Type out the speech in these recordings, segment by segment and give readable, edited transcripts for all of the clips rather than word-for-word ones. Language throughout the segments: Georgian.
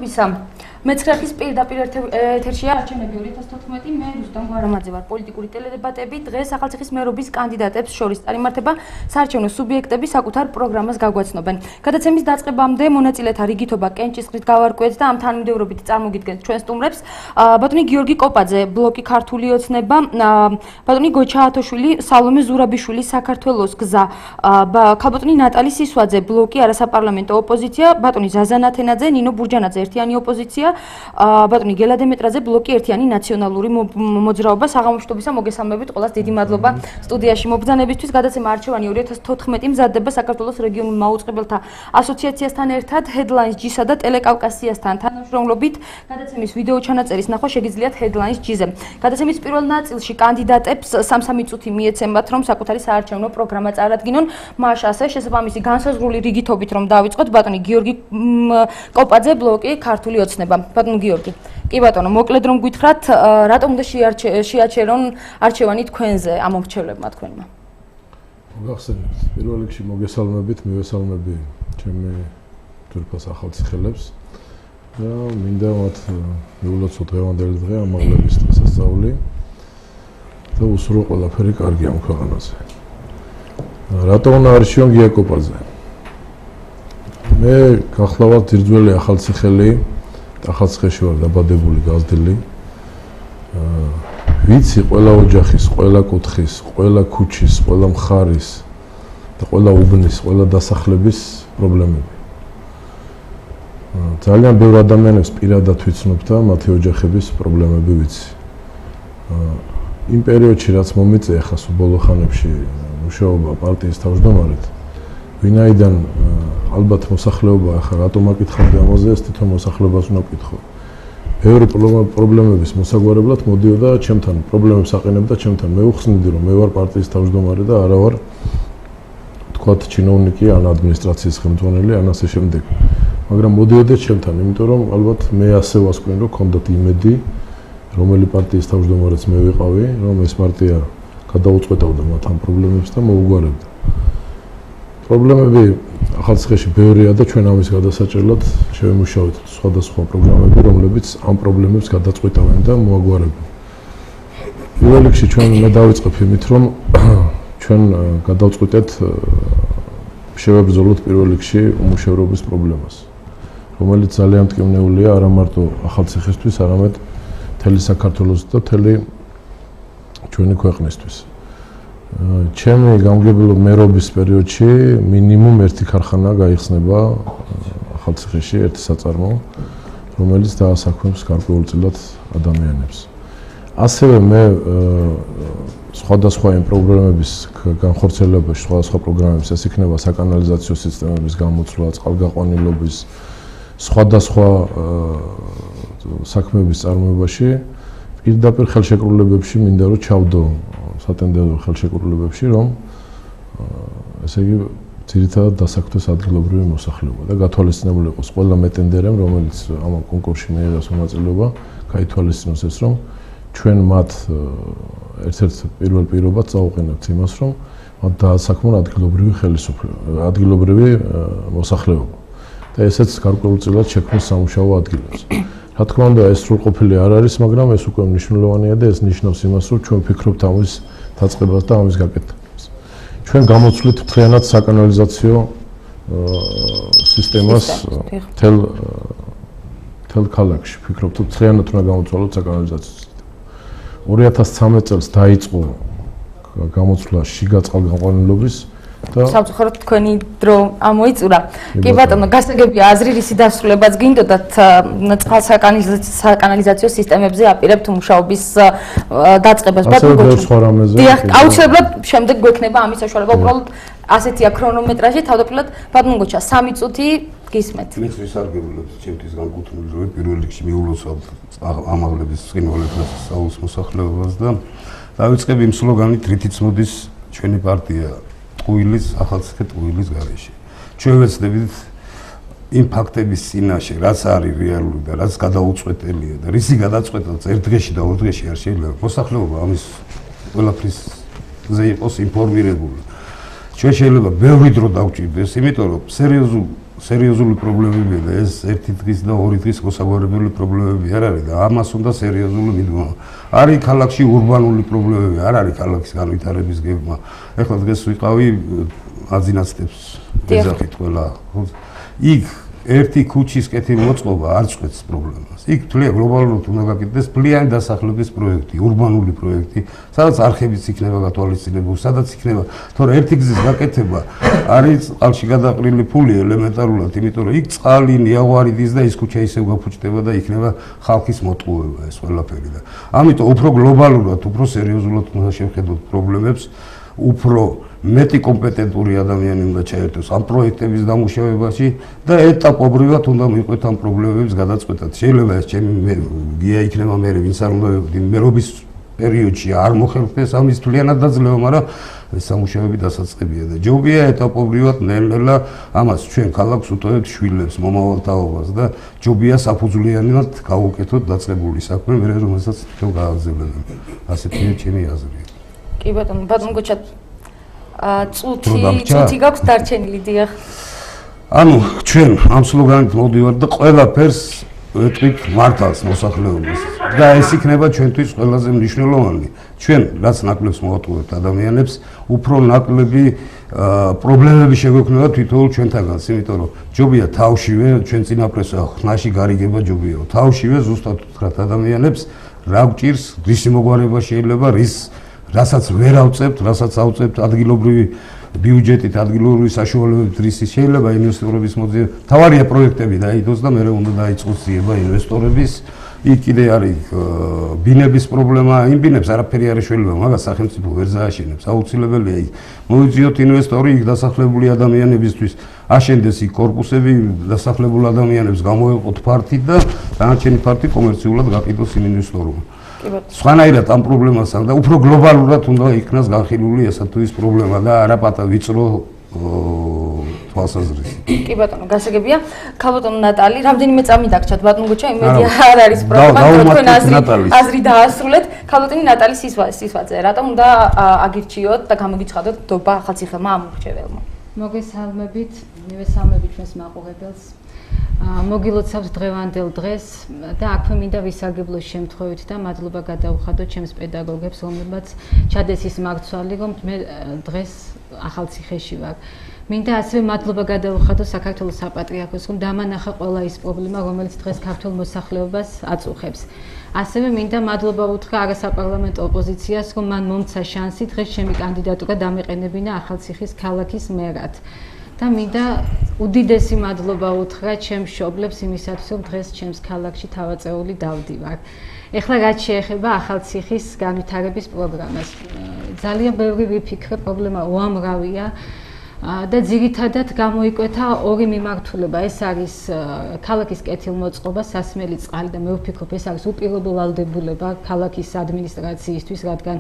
მადლობისა. მეცხრეების პირდაპირ ეთერშია არჩევნები 2014 მე რუსტამ გვარამაძე ვარ პოლიტიკური ტელედებატები დღეს ახალციხის მერობის კანდიდატებს შორის წარიმართება საარჩევნო სუბიექტები საკუთარ პროგრამას გაგვაცნობენ. გადაცემის დაწყებამდე მონაწილეთა რიგითობა კენჭისყრით გავარკვევთ და ამ თანმიმდევრობით წარმოგიდგენთ ჩვენ სტუმრებს ბატონი გიორგი კოპაძე ბლოკი ქართული ოცნება ბატონი გოჩა ათოშვილი სალომე ზურაბიშვილი საქართველოს გზა ქალბატონი ნატალი სისვაძე ბლოკი არასაპარლამენტო ოპოზიცია ბატონი ზაზანა თენაძე ნინო ბურჯანაძე ერთიანი ოპოზიცია ბატონი გელა დემეტრაძე ბლოკი ერთიანი ნაციონალური მოძრაობა საღამოშტობისა მოგესალმებით ყველას დიდი მადლობა სტუდიაში მობრძანებისთვის გადაცემა არჩევანი 2014 მზადდება საქართველოს რეგიონულ მაუწყებელთა ასოციაციასთან ერთად Headlines G-სა და ტელეკავკასიასთან თანამშრომლობით გადაცემის ვიდეო ჩანაწერის ნახვა შეგიძლიათ Headlines G-ზე გადაცემის პირველ ნაწილში კანდიდატებს 3 წუთი მიეცემათ რომ საკუთარი საარჩევნო პროგრამა წარადგინონ მას ასე შესაბამისი განსაზღვრული რიგითობით რომ დავიწყოთ ბატონი გიორგი კოპაძე ბლოკი ქართული ოცნება ბატონო გიორგი კი ბატონო მოკლედ რომ გითხრათ რატომ უნდა შეაჩერონ არჩევანი თქვენზე ამ მომრჩევლებმა თქვენმა მოგახსენებთ პირველ რიგში მოგესალმებით მივესალმები ჩემი ძვირფას ახალციხელებს და მინდა მათ მიულოცოთ დღევანდელი დღე ამაღლების დღესასწაული და უსურვო ყველაფერი კარგი ამ ქვეყანაზე რატომ უნდა არჩიონ გია კოპაძე მე გახლავთ ძირძველი ახალციხელი ახალციხეში ვარ დაბადებული გაზრდილი ვიცი ყველა ოჯახის, ყველა კუთხის, ყველა ქუჩის, ყველა მხარის და ყველა უბნის, ყველა დასახლების პრობლემები. ძალიან ბევრ ადამიანებს პირადად ვიცნობ და მათი ოჯახების პრობლემები ვიცი. იმ პერიოდში რაც მომიწია ხა ბოლო ხანებში მუშაობა პარტიის თავმჯდომარედ, ვინაიდან ალბათ მოსახლეობა ახლა რატომ აკითხავდი ამაზე, ეს თვითონ მოსახლეობას უნდა ვკითხო. ბევრი პრობლემების მოსაგვარებლად მოდიოდა ჩემთან, პრობლემებს აყენებდა ჩემთან. მე ვხსნიდი რომ მე ვარ პარტიის თავმჯდომარე და არა ვარ თქვათ ჩინოვნიკი ან ადმინისტრაციის ხელმძღვანელი ან ასე შემდეგ. მაგრამ მოდიოდა ჩემთან, იმიტომ რომ ალბათ მე ასე ვასკვენ რომ ქონდათ იმედი, რომელი პარტიის თავმჯდომარეც მე ვიყავი, რომ ეს პარტია გადაუწყვეტავდა მათ ამ პრობლემებს და მოუგვარებდა. პრობლემები ახალციხეში ბევრია და ჩვენ ამის გადასაჭრელად შევიმუშავეთ სხვადასხვა პროგრამები, რომლებიც ამ პრობლემებს გადაწყვეტავენ და მოაგვარებენ. პირველ რიგში ჩვენ მე დავიწყებ იმით, რომ ჩვენ გადავწყვეტეთ შევებრძოლოთ პირველ რიგში უმუშევრობის პრობლემას, რომელიც ძალიან მტკივნეულია არა მარტო ახალციხესთვის, არამედ მთელი საქართველოს და მთელი ჩვენი ქვეყნისთვის. ჩემი გამგებლო მერობის პერიოდში მინიმუმ ერთი ქარხანა გაიხსნება ახალციხეში, ერთი საწარმო, რომელიც დაასაქმებს გარკვეულწილად ადამიანებს. ასევე მე სხვადასხვა იმ პროგრამების განხორციელებაში, სხვადასხვა პროგრამების, ეს იქნება საკანალიზაციო სისტემების გამოცვლა, წყალგაყვანილობის, სხვადასხვა საქმეების წარმოებაში პირდაპირ ხელშეკრულებებში მინდა რომ ჩავდო სატენდერო ხელშეკრულებებში, რომ ესე იგი ძირითადად დასაქმდეს ადგილობრივი მოსახლეობა და გათვალისწინებული იყოს ყველა მეტენდერემ, რომელიც ამ კონკურსში მიიღებს მონაწილეობა, გაითვალისწინოს ეს, რომ ჩვენ მათ ერთ-ერთ პირველ პირობად წავუყენებთ იმას, რომ მათ დაასაქმონ ადგილობრივი ხელისუფლება, ადგილობრივი მოსახლეობა და ესეც გარკვეულწილად შექმნის სამუშაო ადგილებს. რა თქმა უნდა, ეს სრულყოფილი არ არის, მაგრამ ეს უკვე მნიშვნელოვანია და ეს ნიშნავს იმას, რომ ჩვენ ვფიქრობთ ამის დაწყებას და ამის გაკეთებას. ჩვენ გამოცვლით მთლიანად საკანალიზაციო სისტემას მთელ ქალაქში. ვფიქრობთ, რომ მთლიანად უნდა გამოცვალოთ საკანალიზაციო სისტემა. 2013 წელს დაიწყო გამოცვლა შიგა წყალგაყვანილობის და სამწუხაროდ თქვენი დრო ამოიწურა. კი ბატონო, გასაგებია აზრი რისი დასრულებაც გინდოდათ საკანალიზაციო სისტემებზე აპირებთ მუშაობის დაწყებას. ბატონო გოჩა. დიახ, აუცილებლად შემდეგ გვექნება ამის საშუალება. უბრალოდ ასეთია ქრონომეტრაჟი, თავდაპირველად ბატონო გოჩა 3 წუთი გისმენთ. მე ვისარგებლობთ ჩემთვის განკუთვნილი რომ პირველ რიგში მიულოცავთ ამაღლების წინვალებას საულის მოსახლეობას და დავიწყებ იმ სლოგანით, რითიც მოდის ჩვენი პარტია ტყუილის ახალციხე ტყუილის გარეშე. ჩვენ ვეცდებით იმ ფაქტების წინაშე, რაც არის რეალური და რაც გადაუწყვეტელია და რისი გადაწყვეტაც ერთ დღეში და ორ დღეში არ შეიძლება მოსახლეობა ამის ყველაფრის ზე იყოს ინფორმირებული. ჩვენ შეიძლება ბევრი დრო დავჭირდეს, იმიტომ რომ სერიოზული პრობლემებია და ეს ერთი დღის და ორი დღის მოსაგვარებელი პრობლემები არ არის და ამას უნდა სერიოზული მიდგომა. არის ქალაქში ურბანული პრობლემები, არ არის ქალაქის განვითარების გეგმა. ეხლა დღეს ვიყავი აძინაცდებს ეძახით ყველა. იქ ერთი ქუჩის კეთილმოწყობა არ წყვეტს პრობლემას. იქ თლია გლობალურად უნდა გაკეთდეს მთლიანი დასახლების პროექტი, ურბანული პროექტი, სადაც არხებიც იქნება გათვალისწინებული, სადაც იქნება, თორე ერთი გზის გაკეთება არის წყალში გადაყრილი ფული ელემენტარულად, იმიტომ რომ იქ წყალი, ნიაღვარი დის და ის ქუჩა ისევ გაფუჭდება და იქნება ხალხის მოტყუება ეს ყველაფერი და ამიტომ უფრო გლობალურად, უფრო სერიოზულად უნდა შევხედოთ პრობლემებს, უფრო მეტი კომპეტენტური ადამიანი უნდა ჩაერთოს ამ პროექტების დამუშავებაში და ეტაპობრივად უნდა მიყვეთ ამ პრობლემების გადაწყვეტად. შეიძლება ეს ჩემი გია იქნება მე ვინც არ უნდა მერობის პერიოდში არ მოხერხდეს ამის თლიანად დაძლევა, მაგრამ ეს სამუშაოები დასაწყებია და ჯობია ეტაპობრივად ნელ-ნელა ამას ჩვენ ქალაქს უტოვებთ შვილებს, მომავალ თაობას და ჯობია საფუძვლიანად გავუკეთოთ დაწყებული საქმე, მე რომელსაც თვითონ გააგზავნებთ. ასეთია ჩემი აზრი. კი ბატონო გოჩა წუთი გაქვს დარჩენილი დიახ. ანუ ჩვენ ამ სლოგანით მოვდივართ და ყველაფერს ვეთქვით მართალს მოსახლეობას და ეს იქნება ჩვენთვის ყველაზე მნიშვნელოვანი. ჩვენ რაც ნაკლებს მოვატყუებთ ადამიანებს, უფრო ნაკლები პრობლემები შეგვექმნება თითოეულ ჩვენთაგანს, იმიტომ რომ ჯობია თავშივე ჩვენ წინაპრებს ხნაში გარიგება ჯობია. თავშივე ზუსტად ვთქვათ ადამიანებს რა გვჭირს, რისი მოგვარება შეიძლება, რასაც ვერ ავწევთ, რასაც ავწევთ ადგილობრივი ბიუჯეტით, ადგილობრივი საშუალებებით, რისი შეიძლება ინვესტორების მოძიება. თავარია პროექტები დაიდოს და მერე უნდა დაიწყოს ძიება ინვესტორების. იქ კიდე არის ბინების პრობლემა, იმ ბინებს არაფერი არ შეიძლება, მაგას სახელმწიფო ვერ ზააშენებს. აუცილებელია იქ მოიძიოთ ინვესტორი იქ დასახლებული ადამიანებისთვის, აშენდეს იქ კორპუსები, დასახლებულ ადამიანებს გამოეყოთ ფართით და დანარჩენი ფართი კომერციულად გაყიდოს იმ ინვესტორმა. სხვანაირად ამ პრობლემასთან და უფრო გლობალურად უნდა იქნას განხილული ესა თუ ის პრობლემა და არაპატა ვიწრო თვალსაზრისით. კი ბატონო, გასაგებია. ქალბატონო ნატალი, რამდენიმე წამი დაგჭათ ბატონო გოჩა, იმედია არ არის პრობლემა, თქვენ აზრი დაასრულეთ. ქალბატონი ნატალი სისვაძე, რატომ უნდა აგირჩიოთ და გამოგიცხადოთ დობა ახალციხელმა ამ მრჩეველმა? მოგესალმებით, მივესალმებით ჩვენს მაყურებელს. მოგილოცავთ დღევანდელ დღეს და აქვე მინდა ვისარგებლოს შემთხვევით და მადლობა გადავუხადოთ ჩემს პედაგოგებს, რომლებმაც ჩადეს ის მარცვალი, რომ მე დღეს ახალციხეში ვარ. მინდა ასევე მადლობა გადავუხადოთ საქართველოს საპატრიარქოს, რომ დამანახა ყველა ის პრობლემა, რომელიც დღეს ქართულ მოსახლეობას აწუხებს. ასევე მინდა მადლობა უთხრა არასაპარლამენტო ოპოზიციას, რომ მან მომცა შანსი დღეს ჩემი კანდიდატურა დამეყენებინა ახალციხის ქალაქის მერად. და მინდა უდიდესი მადლობა უთხრა ჩემს მშობლებს იმისათვის, რომ დღეს ჩემს ქალაქში თავაწეული დავდივარ. ეხლა რაც შეეხება ახალციხის განვითარების პროგრამას. ძალიან ბევრი ვიფიქრე, პრობლემა უამრავია და ძირითადად გამოიკვეთა ორი მიმართულება. ეს არის ქალაქის კეთილმოწყობა, სასმელი წყალი და მე ვფიქრობ, ეს არის უპირობო ვალდებულება ქალაქის ადმინისტრაციისთვის, რადგან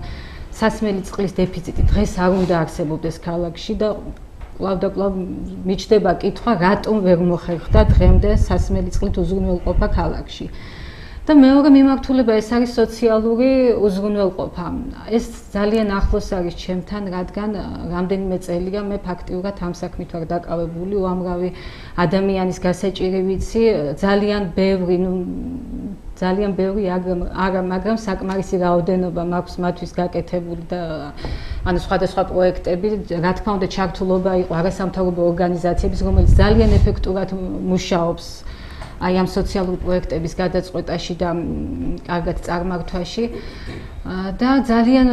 სასმელი წყლის დეფიციტი დღეს არ უნდა არსებობდეს ქალაქში და კვლავ მიჩნდება კითხვა, რატომ ვერ მოხერხდა დღემდე სასმელი წყლით უზრუნველყოფა ქალაქში. და მეორე მიმართულება ეს არის სოციალური უზრუნველყოფა. ეს ძალიან ახლოს არის ჩემთან, რადგან რამდენიმე წელია მე ფაქტიურად ამ საქმით ვარ დაკავებული, უამრავი ადამიანის გასაჭირი ვიცი, ძალიან ბევრი არა, მაგრამ საკმარისი რაოდენობა მაქვს მათთვის გაკეთებული და ანუ სხვადასხვა პროექტები, რა თქმა უნდა ჩართულობა იყო არასამთავრობო ორგანიზაციების, რომელიც ძალიან ეფექტურად მუშაობს აი ამ სოციალური პროექტების გადაწყვეტაში და კარგად წარმართვაში და ძალიან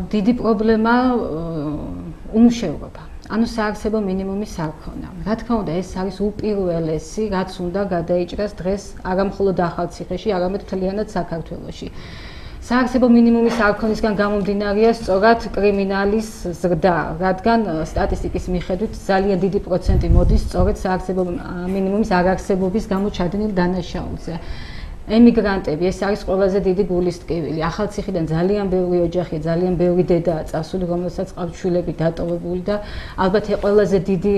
დიდი პრობლემა უმუშევრობა. ანუ საარსებო მინიმუმის არქონა. რა თქმა უნდა, ეს არის უპირველესი, რაც უნდა გადაიჭრას დღეს არა მხოლოდ ახალციხეში, არამედ მთლიანად საქართველოში. საარსებო მინიმუმის არქონისგან გამომდინარეა სწორად კრიმინალის ზრდა, რადგან სტატისტიკის მიხედვით ძალიან დიდი პროცენტი მოდის სწორედ საარსებო მინიმუმის არარსებობის გამო ჩადენილ დანაშაულზე. ემიგრანტები, ეს არის ყველაზე დიდი გულის ტკივილი. ახალციხიდან ძალიან ბევრი ოჯახია, ძალიან ბევრი დედაა წასული, რომელსაც ყავთ შვილები დატოვებული და ალბათ ყველაზე დიდი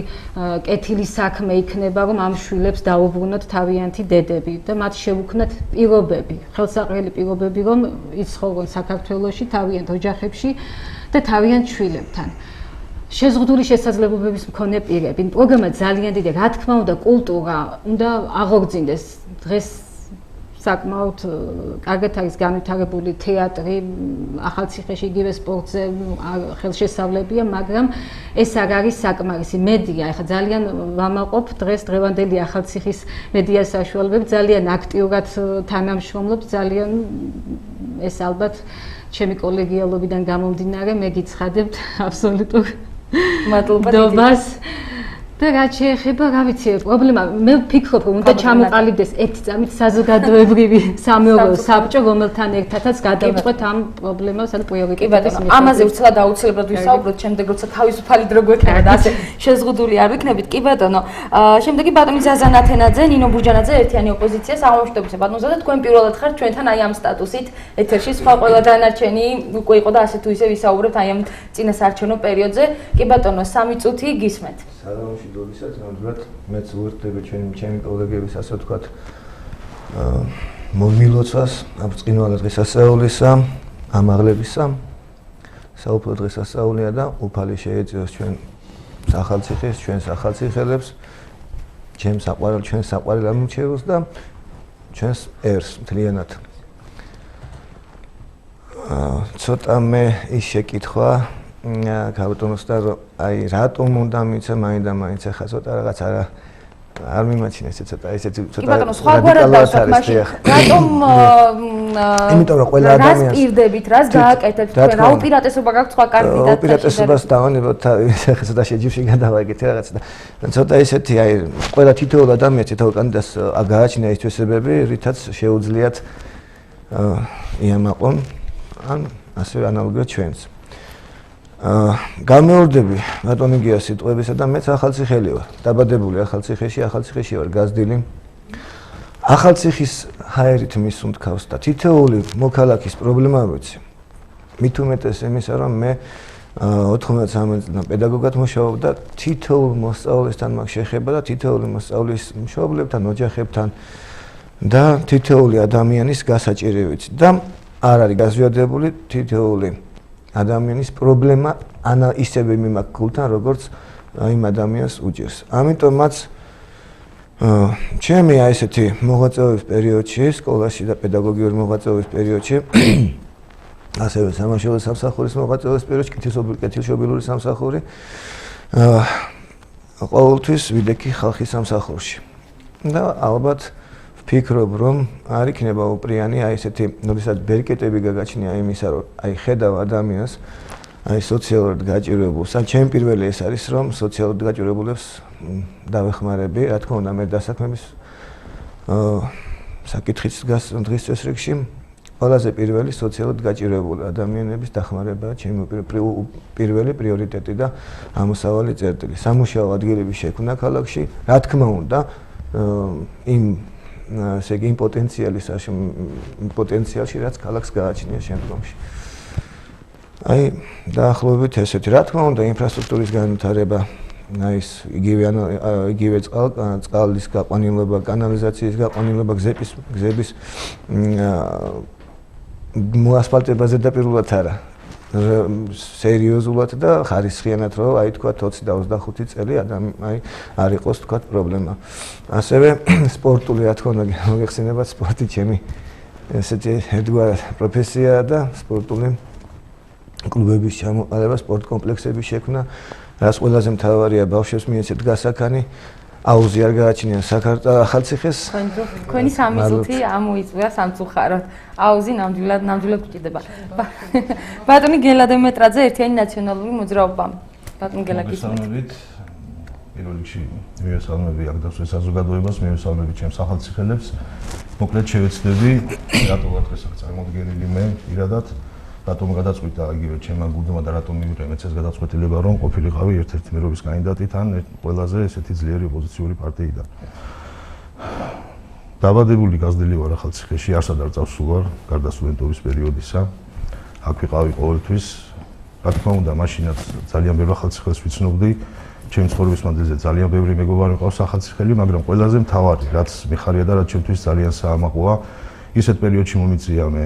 კეთილი საქმე იქნება, რომ ამ შვილებს დაუბრუნოთ თავიანთი დედები და მათ შევუქმნათ პირობები, ხელსაყრელი პირობები, რომ იცხოვრონ საქართველოში, თავიანთ ოჯახებში და თავიანთ შვილებთან. შეზღუდული შესაძლებლობების მქონე პირები. პროგრამა ძალიან დიდი, რა თქმა უნდა, კულტურა უნდა აღორძინდეს. დღეს საკმაოდ კარგად არის განვითარებული თეატრი, ახალციხეში იგივე სპორტზე ხელშესავლებია, მაგრამ ეს არ არის საკმარისი მედია. ეხლა ძალიან ვამაყობ დღეს დღევანდელი ახალციხის მედია საშუალებები ძალიან აქტიურად თანამშრომლობს, ძალიან ეს ალბათ ჩემი კოლეგიალობიდან გამომდინარე მე გიცხადებთ აბსოლუტურ მადლობას. და რაც შეეხება, რა ვიცი, პრობლემა, მე ვფიქრობ, რომ უნდა ჩამოყალიბდეს ერთი წამით საზოგადოებრივი სამეურვეო საბჭო, რომელთან ერთადაც გადავწყვეტ ამ პრობლემას, ან პრიორიტეტების მიხედვით. ამაზე უცბად აუცილებლად ვისაუბროთ, შემდეგ როცა თავისუფალი დრო გვექნება და ასე შეზღუდული არ ვიქნებით. კი ბატონო, შემდეგი ბატონი ზაზან ათენაძე, ნინო ბურჯანაძე ერთიანი ოპოზიციას აღმოჩნდებისა ბატონო ზაზა, თქვენ პირველად ხართ ჩვენთან აი ამ სტატუსით ეთერში, სხვა ყველა დანარჩენი უკვე იყო და ასე თუ ისე ვისაუბრებთ აი ამ წინასაარჩევნო პერიოდზე. კი ბატონო, 3 წუთი გისმენთ. სალამში დოდისაც ნამდვილად მეც ვუერთდები ჩემი კოლეგების ასე ვთქვათ მომილოცვას ამ ბრწყინვალე დღესასწაულისა, ამაღლებისა. საუფლო დღესასწაულია და უფალი შეეწიოს ჩვენ ახალციხეს, ჩვენს ახალციხელებს, ჩვენ საყვარელ ამორჩეულს და ჩვენს ერს მთლიანად. ცოტა მე ის შეკითხვა გაბატონოსდა რომ აი რატომ უნდა მიცა მაინც ახლა ცოტა რაღაც არ მიმაჩნია ესე ცოტა კი ბატონო სხვაგვარად დავსვათ მაშინ რატომ იმიტომ რომ ყველა ადამიანს რას პირდებით რას გააკეთებთ თქვენ რა უპირატესობა გაქვთ სხვა კანდიდატთან უპირატესობას დავანებოთ ახლა ცოტა შეჯიბრში გადავაგეთ რაღაცა და ცოტა ესეთი აი ყველა თითოეულ ადამიანს თითოეულ კანდიდატს გააჩნია ის თვისებები რითაც შეუძლიათ იამაყონ ან ასე ანალოგიურად ჩვენს გამეორდები ბატონი გიას სიტყვებისა და მეც ახალციხელი ვარ. დაბადებული ახალციხეში ვარ გაზრდილი. ახალციხის ჰაერით მისუნთქავს და თითოეული მოქალაქის პრობლემა ვიცი. მით უმეტეს იმისა რომ მე 93 წლიდან პედაგოგად მუშაობ და თითოეულ მოსწავლესთან მაქვს შეხება და თითოეული მოსწავლის მშობლებთან, ოჯახებთან და თითოეული ადამიანის გასაჭირი ვიცი და არ არის გაზვიადებული თითოეული ადამიანის პრობლემა ისევე მიმაქვს გულთან, როგორც იმ ადამიანს უჭირს. ამიტომაც ჩემი აი ესეთი მოღვაწეობის პერიოდში, სკოლაში და პედაგოგიური მოღვაწეობის პერიოდში, ასევე სამშობლო სამსახურის მოღვაწეობის პერიოდში, კეთილშობილური სამსახური, ყოველთვის ვიდექი ხალხის სამსახურში. და ალბათ ვფიქრობ, რომ არ იქნება უპრიანი აი ესეთი, როდესაც ბერკეტები გაგაჩნია იმისა, რომ აი ხედავ ადამიანს აი სოციალურად გაჭირებულს. ან ჩემი პირველი ეს არის, რომ სოციალურად გაჭირებულებს დავეხმარები, რა თქმა უნდა, მე დასაქმების საკითხიც დგას დღის წესრიგში. ყველაზე პირველი სოციალურად გაჭირებული ადამიანების დახმარებაა ჩემი პირველი პრიორიტეტი და ამოსავალი წერტილი. სამუშაო ადგილების შექმნა ქალაქში, რა თქმა უნდა, იმ ესე იგი პოტენციალში რაც ქალაქს გააჩნია შემდგომში. აი დაახლოებით ესეთი, რა თქმა უნდა, ინფრასტრუქტურის განვითარება, აი ეს იგივე წყლის გაყვანილობა, კანალიზაციის გაყვანილობა, გზების მოასფალტებაზე დაპირულად არა. სერიოზულად და ხარისხიანად რომ აი თქვა 20 და 25 წელი აი არ იყოს თქვა პრობლემა. ასევე სპორტული რა თქმა უნდა მოგეხსენებათ სპორტი ჩემი ესეთი ერთგვარი პროფესიაა და სპორტული კლუბების ჩამოყალიბება, სპორტ კომპლექსების შექმნა, რაც ყველაზე მთავარია ბავშვებს მიეცეთ გასაქანი. აუზი არ გააჩნია ახალციხეს. თქვენი 3 წუთი ამოიწურა სამწუხაროდ. აუზი ნამდვილად გჭირდება. ბატონი გელა დემეტრაძე ერთიანი ნაციონალური მოძრაობა. ბატონი გელა გისმენთ. პირველ რიგში მივესალმები აქ დასვეს საზოგადოებას, მივესალმები ჩემს ახალციხელებს. მოკლედ შევეცდები რატო ვარ დღეს აქ წარმოდგენილი მე პირადად. რატომ გადაწყვიტა იგივე ჩემმა გუნდმა და რატომ მივიღე მეც ეს გადაწყვეტილება რომ ყოფილიყავი ერთ-ერთი მერობის კანდიდატით ან ყველაზე ესეთი ძლიერი ოპოზიციური პარტიიდან. დაბადებული გაზრდილი ვარ ახალციხეში, არსად არ წავსულ ვარ გარდა სტუდენტობის პერიოდისა. აქ ვიყავი ყოველთვის. რა თქმა უნდა, მაშინაც ძალიან ბევრ ახალციხელს ვიცნობდი. ჩემი ცხოვრების მანძილზე ძალიან ბევრი მეგობარი მყავს ახალციხელი, მაგრამ ყველაზე მთავარი, რაც მიხარია და რაც ჩემთვის ძალიან საამაყოა, ისეთ პერიოდში მომიწია მე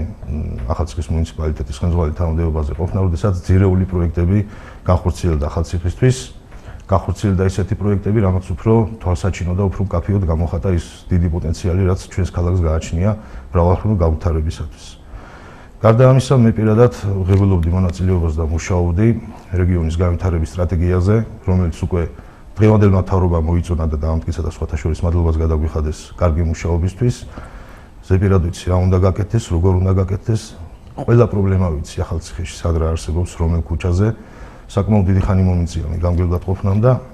ახალციხის მუნიციპალიტეტის ხელმძღვანელი თანამდებობაზე ყოფნა, როდესაც ძირეული პროექტები განხორციელდა ახალციხისთვის. განხორციელდა ისეთი პროექტები, რამაც უფრო თვალსაჩინო და უფრო მკაფიოდ გამოხატა ის დიდი პოტენციალი, რაც ჩვენს ქალაქს გააჩნია მრავალხმოვნო განვითარებისათვის. გარდა ამისა, მე პირადად ღებულობდი მონაწილეობას და მუშაობდი რეგიონის განვითარების სტრატეგიაზე, რომელიც უკვე დღევანდელმა მთავრობამ მოიწონა და დაამტკიცა და სხვათა შორის მადლობას გადაგვიხადეს კარგი მუშაობისთვის. ზეპირად ვიცი რა უნდა გაკეთდეს, როგორ უნდა გაკეთდეს. ყველა პრობლემა ვიცი ახალციხეში სად რა არსებობს, რომელ ქუჩაზე. საკმაოდ დიდი ხანი მომიწია მე გამგებლად ყოფნამ და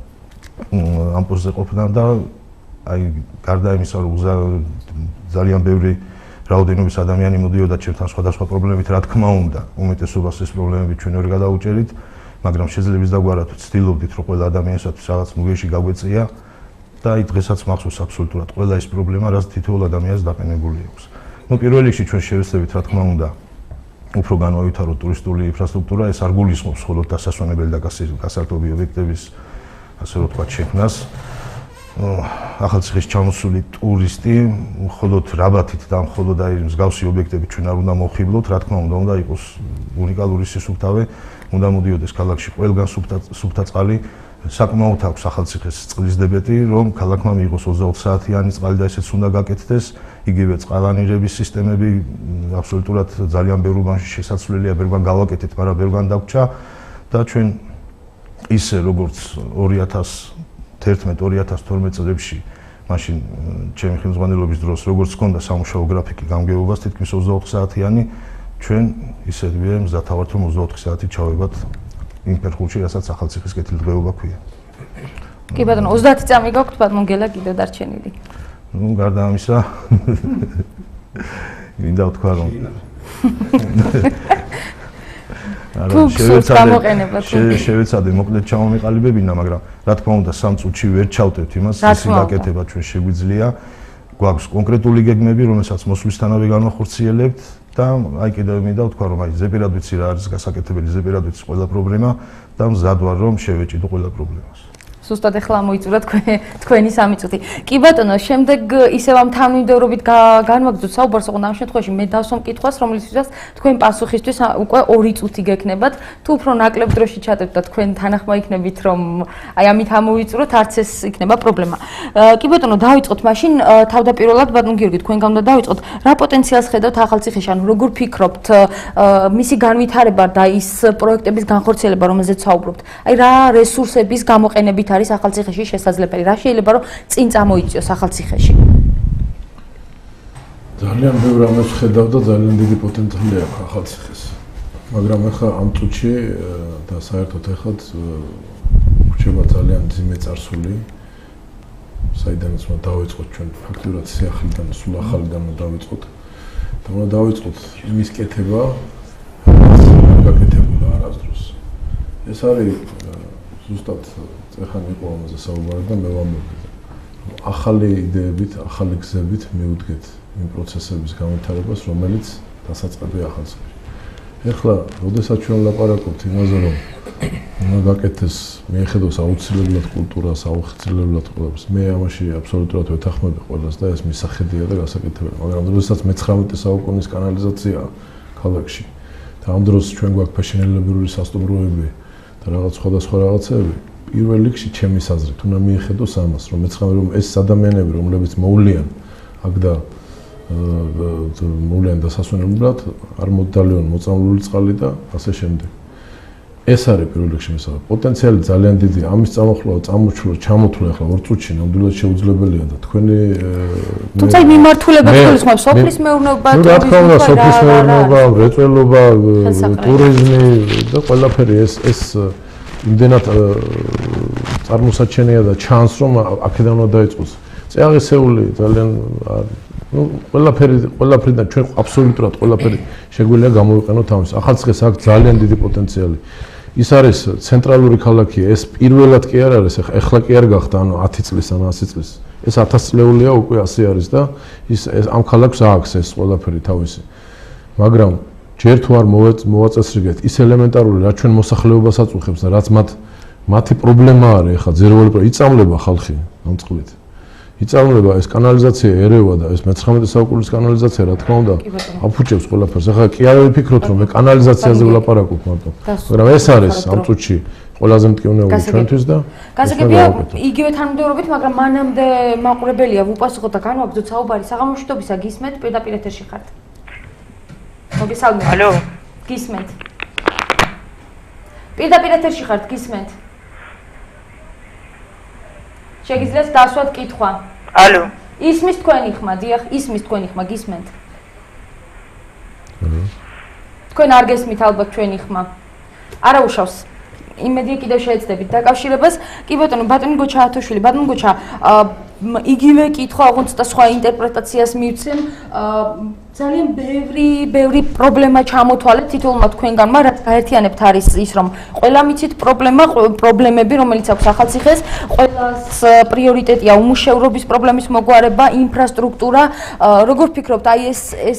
ამ პოსტზე ყოფნამ და აი გარდა იმისა რომ ძალიან ბევრი რაოდენობის ადამიანი მოდიოდა ჩემთან სხვადასხვა პრობლემებით, რა თქმა უნდა, უმეტესობას ეს პრობლემები ჩვენ ვერ გადაუჭერით, მაგრამ შეძლებს დაგვარად ვცდილობდით რომ ყველა ადამიანისათვის რაღაც მუგეში გაგვეწია და აი დღესაც მახსოვს აბსოლუტურად ყველა ეს პრობლემა, რაც თითოეულ ადამიანს დაყენებული აქვს. ნუ პირველ რიგში ჩვენ შევეცდებით რა თქმა უნდა უფრო განავითაროთ ტურისტული ინფრასტრუქტურა, ეს არ გულისხმობს მხოლოდ დასასვენებელი და გასართობი ობიექტების ასე რომ ვთქვათ შექმნას. ახალციხის ჩამოსული ტურისტი მხოლოდ რაბათით და მხოლოდ აი მსგავსი ობიექტები ჩვენ არ უნდა მოვხიბლოთ, რა თქმა უნდა იყოს უნიკალური სისუფთავე, უნდა მოდიოდეს ქალაქში ყველგან სუფთა წყალი. საკმაოდ აქვს ახალციხეს წყლის დებეტი, რომ ქალაქმა მიიღოს 24 საათიანი წყალი და ესეც უნდა გაკეთდეს. იგივე წყალანირების სისტემები აბსოლუტურად ძალიან ბევრ უბანში შესაძლებელია, ბევრგან გავაკეთეთ, მაგრამ ბევრგან დაგვრჩა და ჩვენ ისე როგორც 2011-2012 წლებში მაშინ ჩემი ხელმძღვანელობის დროს როგორც ჰქონდა სამუშაო გრაფიკი გამგეობას თითქმის 24 საათიანი, ჩვენ ისედვე მზად ვართ რომ 24 საათი ჩავებათ იმ ფერხულში, რასაც ახალციხის კეთილდღეობა ქვია. კი ბატონო, 30 წამი გაქვთ ბატონო გელა კიდევ დარჩენილი. ნუ გარდა ამისა მინდა ვთქვა რომ შევეცადე მოკლედ ჩამომიყალიბებინა, მაგრამ რა თქმა უნდა სამ წუთში ვერ ჩავტევთ იმას, ისე გაკეთება ჩვენ შეგვიძლია. გვაქვს კონკრეტული გეგმები, რომელსაც მოსვლისთანავე განვახორციელებთ და აი კიდევ მინდა ვთქვა რომ აი ზეპირად ვიცი რა არის გასაკეთებელი, ზეპირად ვიცი ყველა პრობლემა და მზად ვარ რომ შევეჭიდო ყველა პრობლემას. ზუსტად ახლა მოიწურა თქვენი 3 წუთი. კი ბატონო, შემდეგ ისევ ამ თანმიმდევრობით განვაგრძოთ საუბარს, ოღონდ ამ შემთხვევაში მე დავსვამ კითხვას, რომლისთვისაც თქვენ პასუხისთვის უკვე 2 წუთი გექნებათ. თუ უფრო ნაკლებ დროში ჩატარებთ და თქვენ თანახმა იქნებით, რომ აი ამით ამოვიწუროთ, არც ეს იქნება პრობლემა. კი ბატონო, დავიწყოთ მაშინ თავდაპირველად ბატონ გიორგი, თქვენგან უნდა დავიწყოთ. რა პოტენციალს ხედავთ ახალციხეში, ანუ როგორ ფიქრობთ მისი განვითარება და ის პროექტების განხორციელება, რომელზეც საუბრობთ? აი რა რესურსების გამოყენებით არის ახალციხეში შესაძლებელი? რა შეიძლება რომ წინ წამოიწიოს ახალციხეში? ძალიან ბევრი რამეს ხედავ და ძალიან დიდი პოტენციალი აქვს ახალციხეს. მაგრამ ახლა ამ წუთში და საერთოდ ახლა რჩება ძალიან ძიმე წარსული. საიდანაც უნდა დავიწყოთ ჩვენ ფაქტურად სიახლიდან, სულ ახალიდან უნდა დავიწყოთ. და უნდა დავიწყოთ იმის კეთება, რაც არ გაკეთებულა არასდროს. ეს არის ზუსტად ეხლა იყო ამაზე საუბარი და მე ვამბობ, ახალი იდეებით, ახალი გზებით მივუდგეთ იმ პროცესების განვითარებას, რომელიც დასაწყებია ახალციხეში. ეხლა, როდესაც ჩვენ ვლაპარაკობთ იმაზე, რომ უნდა გაკეთდეს მიეხედოს აუცილებლად კულტურას, აუცილებლად ყველას, მე ამაში აბსოლუტურად ვეთანხმები ყველას და ეს მისახედია და გასაკეთებელი. მაგრამ როდესაც მე-19 საუკუნის კანალიზაცია ქალაქში და ამ დროს ჩვენ გვაქვს ფეშენელებრივი სასტუმროები და რაღაც სხვადასხვა რაღაცები, პირველ რიგში ჩემის აზრით უნდა მიეხედოს ამას, რომ მე-19 რომ ეს ადამიანები, რომლებიც მოვლიან აქ და მოვლიან დასასვენებლად, არ მოდალიონ მოწამლული წყალი და ასე შემდეგ. ეს არის პირველ რიგში მისაღები. პოტენციალი ძალიან დიდია. ამის წამოხლა, ჩამოთვლა ახლა 2 წუთში ნამდვილად შეუძლებელია და თქვენი თუმცა მიმართულება გულისხმობს სოფლის მეურნეობა, რა თქმა უნდა, სოფლის მეურნეობა, მრეწველობა, ტურიზმი და ყველაფერი ეს იმდენად წარმოსაჩენია და ჩანს რომ აქედან უნდა დაიწყოს. წეაღისეული ძალიან ნუ ყველაფერიდან ჩვენ აბსოლუტურად ყველაფერი შეგვიძლია გამოვიყენოთ ამას. ახალციხეს აქვს ძალიან დიდი პოტენციალი. ის არის ცენტრალური ქალაქია, ეს პირველად კი არ არის, ეხლა კი არ გახდა, ანუ 10 წლის ან 100 წლის. ეს 1000 წლეულია, უკვე ასე არის და ის ამ ქალაქს აქვს ეს ყველაფერი თავისი. მაგრამ ჯერ თუ არ მოვაწესრიგეთ ის ელემენტარული, რაც ჩვენ მოსახლეობას აწუხებს და რაც მათი პრობლემა არის, ეხლა ძერველი იწამლება ხალხი ამ წყლით. იწარმოება ეს კანალიზაცია ერევა და ეს მე-19 საუკუნის კანალიზაცია რა თქმა უნდა აფუჭებს ყველაფერს. ახლა კი არ ვიფიქროთ რომ მე კანალიზაციაზე ვლაპარაკობ მარტო, მაგრამ ეს არის ამ წუთში ყველაზე მტკივნეული ჩვენთვის და გასაგებია იგივე თანმიმდევრობით, მაგრამ მანამდე მაყურებელია ვუპასუხოთ და განვაგრძოთ საუბარი საღამოშვიდობისა გისმენთ პირდაპირ ეთერში ხართ. მოგესალმებით. ალო. გისმენთ. პირდაპირ ეთერში ხართ, გისმენთ. შეგიძლიათ დასვათ კითხვა. ალო. ისმის თქვენი ხმა, დიახ, ისმის თქვენი ხმა, გისმენთ. თქვენ არ გესმით ალბათ ჩვენი ხმა. არა უშავს. იმედია კიდევ შეეცდებით დაკავშირებას. კი ბატონო, ბატონი გოჩა ათოშვილი, ბატონო გოჩა, იგივე კითხვა, ოღონდ და სხვა ინტერპრეტაციას მივცემ. ძალიან ბევრი პრობლემა ჩამოთვალეთ თითოეულმა თქვენგანმა, რაც გაერთიანებთ არის ის, რომ ყველა მიცით პრობლემები, რომელიც აქვს ახალციხეს, ყველას პრიორიტეტია უმუშევრობის პრობლემის მოგვარება, ინფრასტრუქტურა. როგორ ფიქრობთ, აი ეს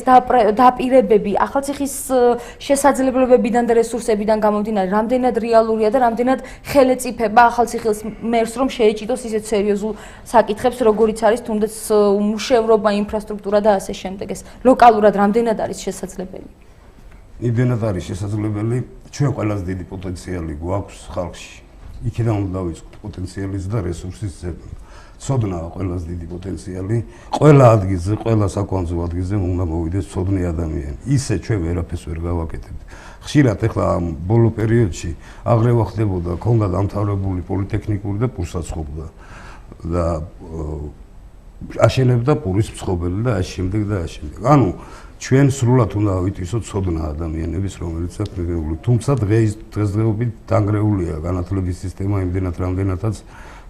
დაპირებები ახალციხის შესაძლებლობებიდან და რესურსებიდან გამომდინარე, რამდენად რეალურია და რამდენად ხელეწიფება ახალციხის მერს, რომ შეეჭიდოს ისეთ სერიოზულ საკითხებს, როგორიც არის თუნდაც უმუშევრობა, ინფრასტრუქტურა და ასე შემდეგ. ეს ლოკალურად რამდენად არის შესაძლებელი? იმდენად არის შესაძლებელი, ჩვენ ყველას დიდი პოტენციალი გვაქვს ხალხში. იქიდან უნდა დავიწყოთ პოტენციალის და რესურსის ძებნა. ცოდნაა ყველას დიდი პოტენციალი, ყველა ადგილზე, ყველა საკვანძო ადგილზე უნდა მოვიდეს ცოდნე ადამიანი. ისე ჩვენ ვერაფერს ვერ გავაკეთებთ. ხშირად ახლა ამ ბოლო პერიოდში აღრევა ხდებოდა, ქონდა დამთავრებული პოლიტექნიკური და პურსაცხობდა და აშენებდა პურის მცხობელი და ამ შემდეგ და ამ შემდეგ. ანუ ჩვენ სრულად უნდა ავიტვისოთ ცოდნა ადამიანების, რომელიც აქვს მიღებული. თუმცა დღესდღეობით დანგრეულია განათლების სისტემა იმდენად რამდენადაც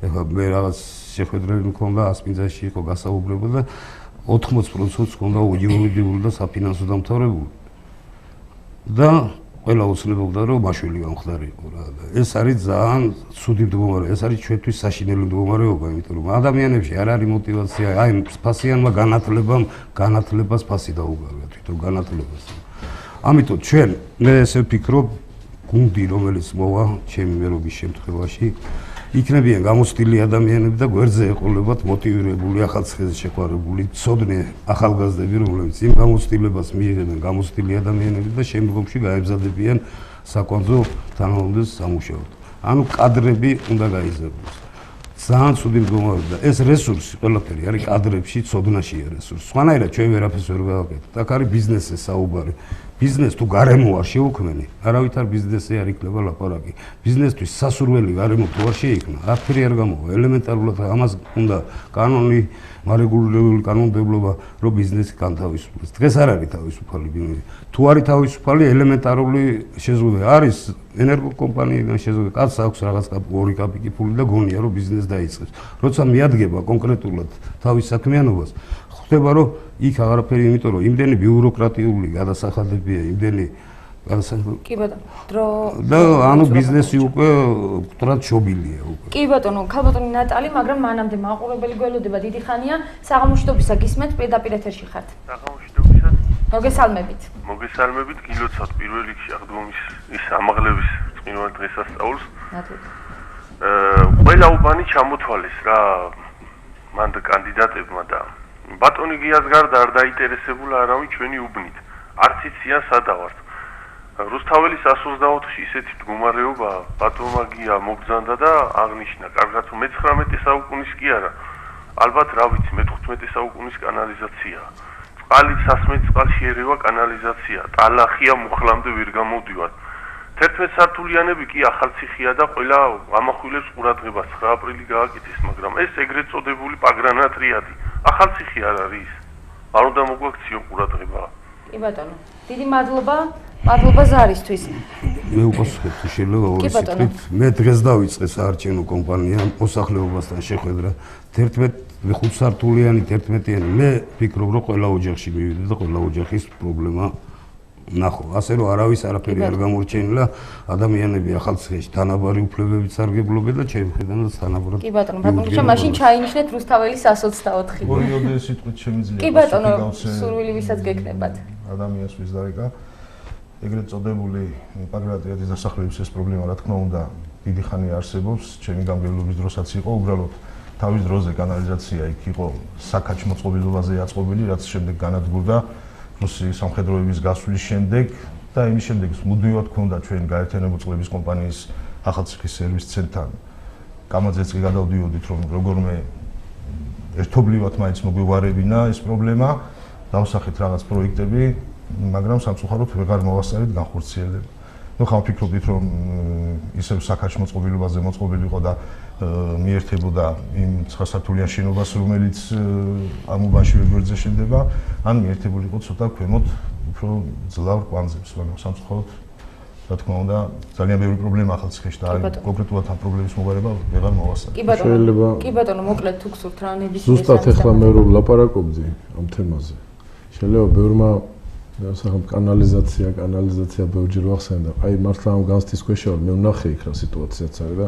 ეხლა მე რაღაც შეხვედრები მქონდა ასპინძაში იყო გასაუბრება და 80%-ს ჰქონდა იურიდიული და საფინანსო დამთავრებული. და ყველა უცნებობდა რომ მაშვილი გამხდარიყო რა და ეს არის ძალიან ცუდი მდგომარეობა, ეს არის ჩვენთვის საშინელი მდგომარეობა, იმიტომ რომ ადამიანებში არ არის мотиваცია, აი ფასიანმა განათლებას ფასი დაუგარია თვითონ განათლებას. ამიტომ ჩვენ მე ესე ვფიქრობ, გუნდი რომელიც მოვა ჩემი მერობის შემთხვევაში იქნებიან გამოცდილი ადამიანები და გვერდზე ეყოლებათ მოტივირებული, ახალციხეზე შეყვარებული, ცოდნე ახალგაზრდები, რომლებიც იმ გამოცდილებას მიიღებენ გამოცდილი ადამიანები და შემდგომში გაემზადებიან საკვანძო თანამდებობებს სამუშაოდ. ანუ კადრები უნდა გაიზარდოს. ძალიან ცუდი მდგომარეობა. ეს რესურსი ყველაფერი არის კადრებში, ცოდნაშია რესურსი. სხვანაირად ჩვენ ვერაფერს ვერ გავაკეთებთ. აქ არის ბიზნესზე საუბარი. ბიზნეს თუ გარემო არ შეუქმენი, არავითარ ბიზნესზე არ იქნება ლაპარაკი. ბიზნესთვის სასურველი გარემო თუ არ შეიქმნა, არაფერი არ გამოვა. ელემენტარულად ამას უნდა კანონი, მარეგულირებული კანონმდებლობა, რომ ბიზნესი განთავისუფლდეს. დღეს არ არის თავისუფალი ბიზნესი. თუ არის თავისუფალი, ელემენტარული შეზღუდვა არის ენერგოკომპანიიდან შეზღუდვა. კაცს აქვს რაღაც ორი კაპიკი ფული და გონია რომ ბიზნეს დაიწყებს. როცა მიადგება კონკრეტულად თავის საქმიანობას, ხდება რომ იქ აღარაფერი, იმიტომ რომ იმდენი ბიუროკრატიული გადასახადებია, იმდენი კი ბატონო, დრო და ანუ ბიზნესი უკვე ვთქვათ შობილია უკვე. კი ბატონო, ქალბატონი ნატალი, მაგრამ მანამდე მაყურებელი გველოდება დიდი ხანია, საღამოშვიდობისა გისმენთ პირდაპირ ეთერში ხართ. საღამოშვიდობისა. მოგესალმებით. მოგესალმებით, გილოცავთ პირველ რიგში აღდგომის ის ამაღლების წმინვალ დღესასწაულს. ნათლად. ყველა უბანი ჩამოთვალეს რა მან კანდიდატებმა და ბატონი გიას გარდა არ დაინტერესებულა არავინ ჩვენი უბნით. არც იციან სადა ვართ. რუსთაველის 124-ში ისეთი მდგომარეობა ბატონმა გია მოგზანდა და აღნიშნა, კარგად რომ მე-19 საუკუნის კი არა. ალბათ რა ვიცი, მე-15 საუკუნის კანალიზაცია. წყალი სასმელი წყალში ერევა კანალიზაცია. ტალახია მუხლამდე ვერ გამოდივართ. 11 სართულიანები კი ახალციხეა და ყველა ამახვილებს ყურადღებას 9 აპრილი გააკეთეს, მაგრამ ეს ეგრეთ წოდებული პაგრანატრიადი. ახალციხე არ არის. არ უნდა მოგვაქციონ ყურადღება. კი ბატონო, დიდი მადლობა ზარისთვის. მე უპასუხებ თუ შეიძლება ორი სიტყვით. მე დღეს დავიწყე საარჩევნო კომპანია მოსახლეობასთან შეხვედრა 5 სართულიანი 11-იანი. მე ვფიქრობ რომ ყველა ოჯახში მივიდე და ყველა ოჯახის პრობლემა ნახო. ასე რომ არავის არაფერი არ გამორჩენილა, ადამიანები ახალციხეში თანაბარი უფლებებით სარგებლობენ და ჩემი მხრიდანაც თანაბრად. კი ბატონო, ბატონო, მაშინ ჩაინიშნეთ რუსთაველის 124. ორიოდე სიტყვით შემიძლია. კი ბატონო, სურვილი ვისაც გეკნებათ. ადამიანს ვის დარეკა. ეგრეთ წოდებული პაგრატიადის დასახლების ეს პრობლემა რა თქმა უნდა დიდი ხანი არსებობს, ჩემი გამგებლობის დროსაც იყო უბრალოდ თავის დროზე კანალიზაცია იქ იყო საქაჩ მოწყობილობაზე აწყობილი, რაც შემდეგ განადგურდა რუსი სამხედროების გასვლის შემდეგ და იმის შემდეგ მუდმივად ქონდა ჩვენ გაერთიანებული წყლების კომპანიის ახალციხის სერვის ცენტრთან. კამაძეც კი გადავდიოდით, რომ როგორმე ერთობლივად მაინც მოგვიგვარებინა ეს პრობლემა, დავსახეთ რაღაც პროექტები, მაგრამ სამწუხაროდ ვეღარ მოვასწარეთ განხორციელება. ნუ ხომ ვფიქრობდით, რომ ისევ საქაჩ მოწყობილობაზე მოწყობილი იყო და მიერთებოდა იმ 9 სართულიან შენობას, რომელიც ამ უბანში ვეგვერძე შენდება, ან მიერთებული იყო ცოტა ქვემოთ უფრო ძლავ კვანძებს, მაგრამ სამწუხაროდ რა თქმა უნდა, ძალიან ბევრი პრობლემა ახალციხეში და კონკრეტულად ამ პრობლემის მოგვარება ვეღარ მოვასწრე. კი ბატონო, მოკლედ თუ გსურთ რა ნებისმიერ ზუსტად ეხლა მე რომ ვლაპარაკობდი ამ თემაზე. შეიძლება ბევრმა სახელმწიფო კანალიზაცია ბევრჯერ ვახსენდა. აი მართლა ამ განცდის ქვეშ ვარ, მე ვნახე იქ რა სიტუაციაც არის და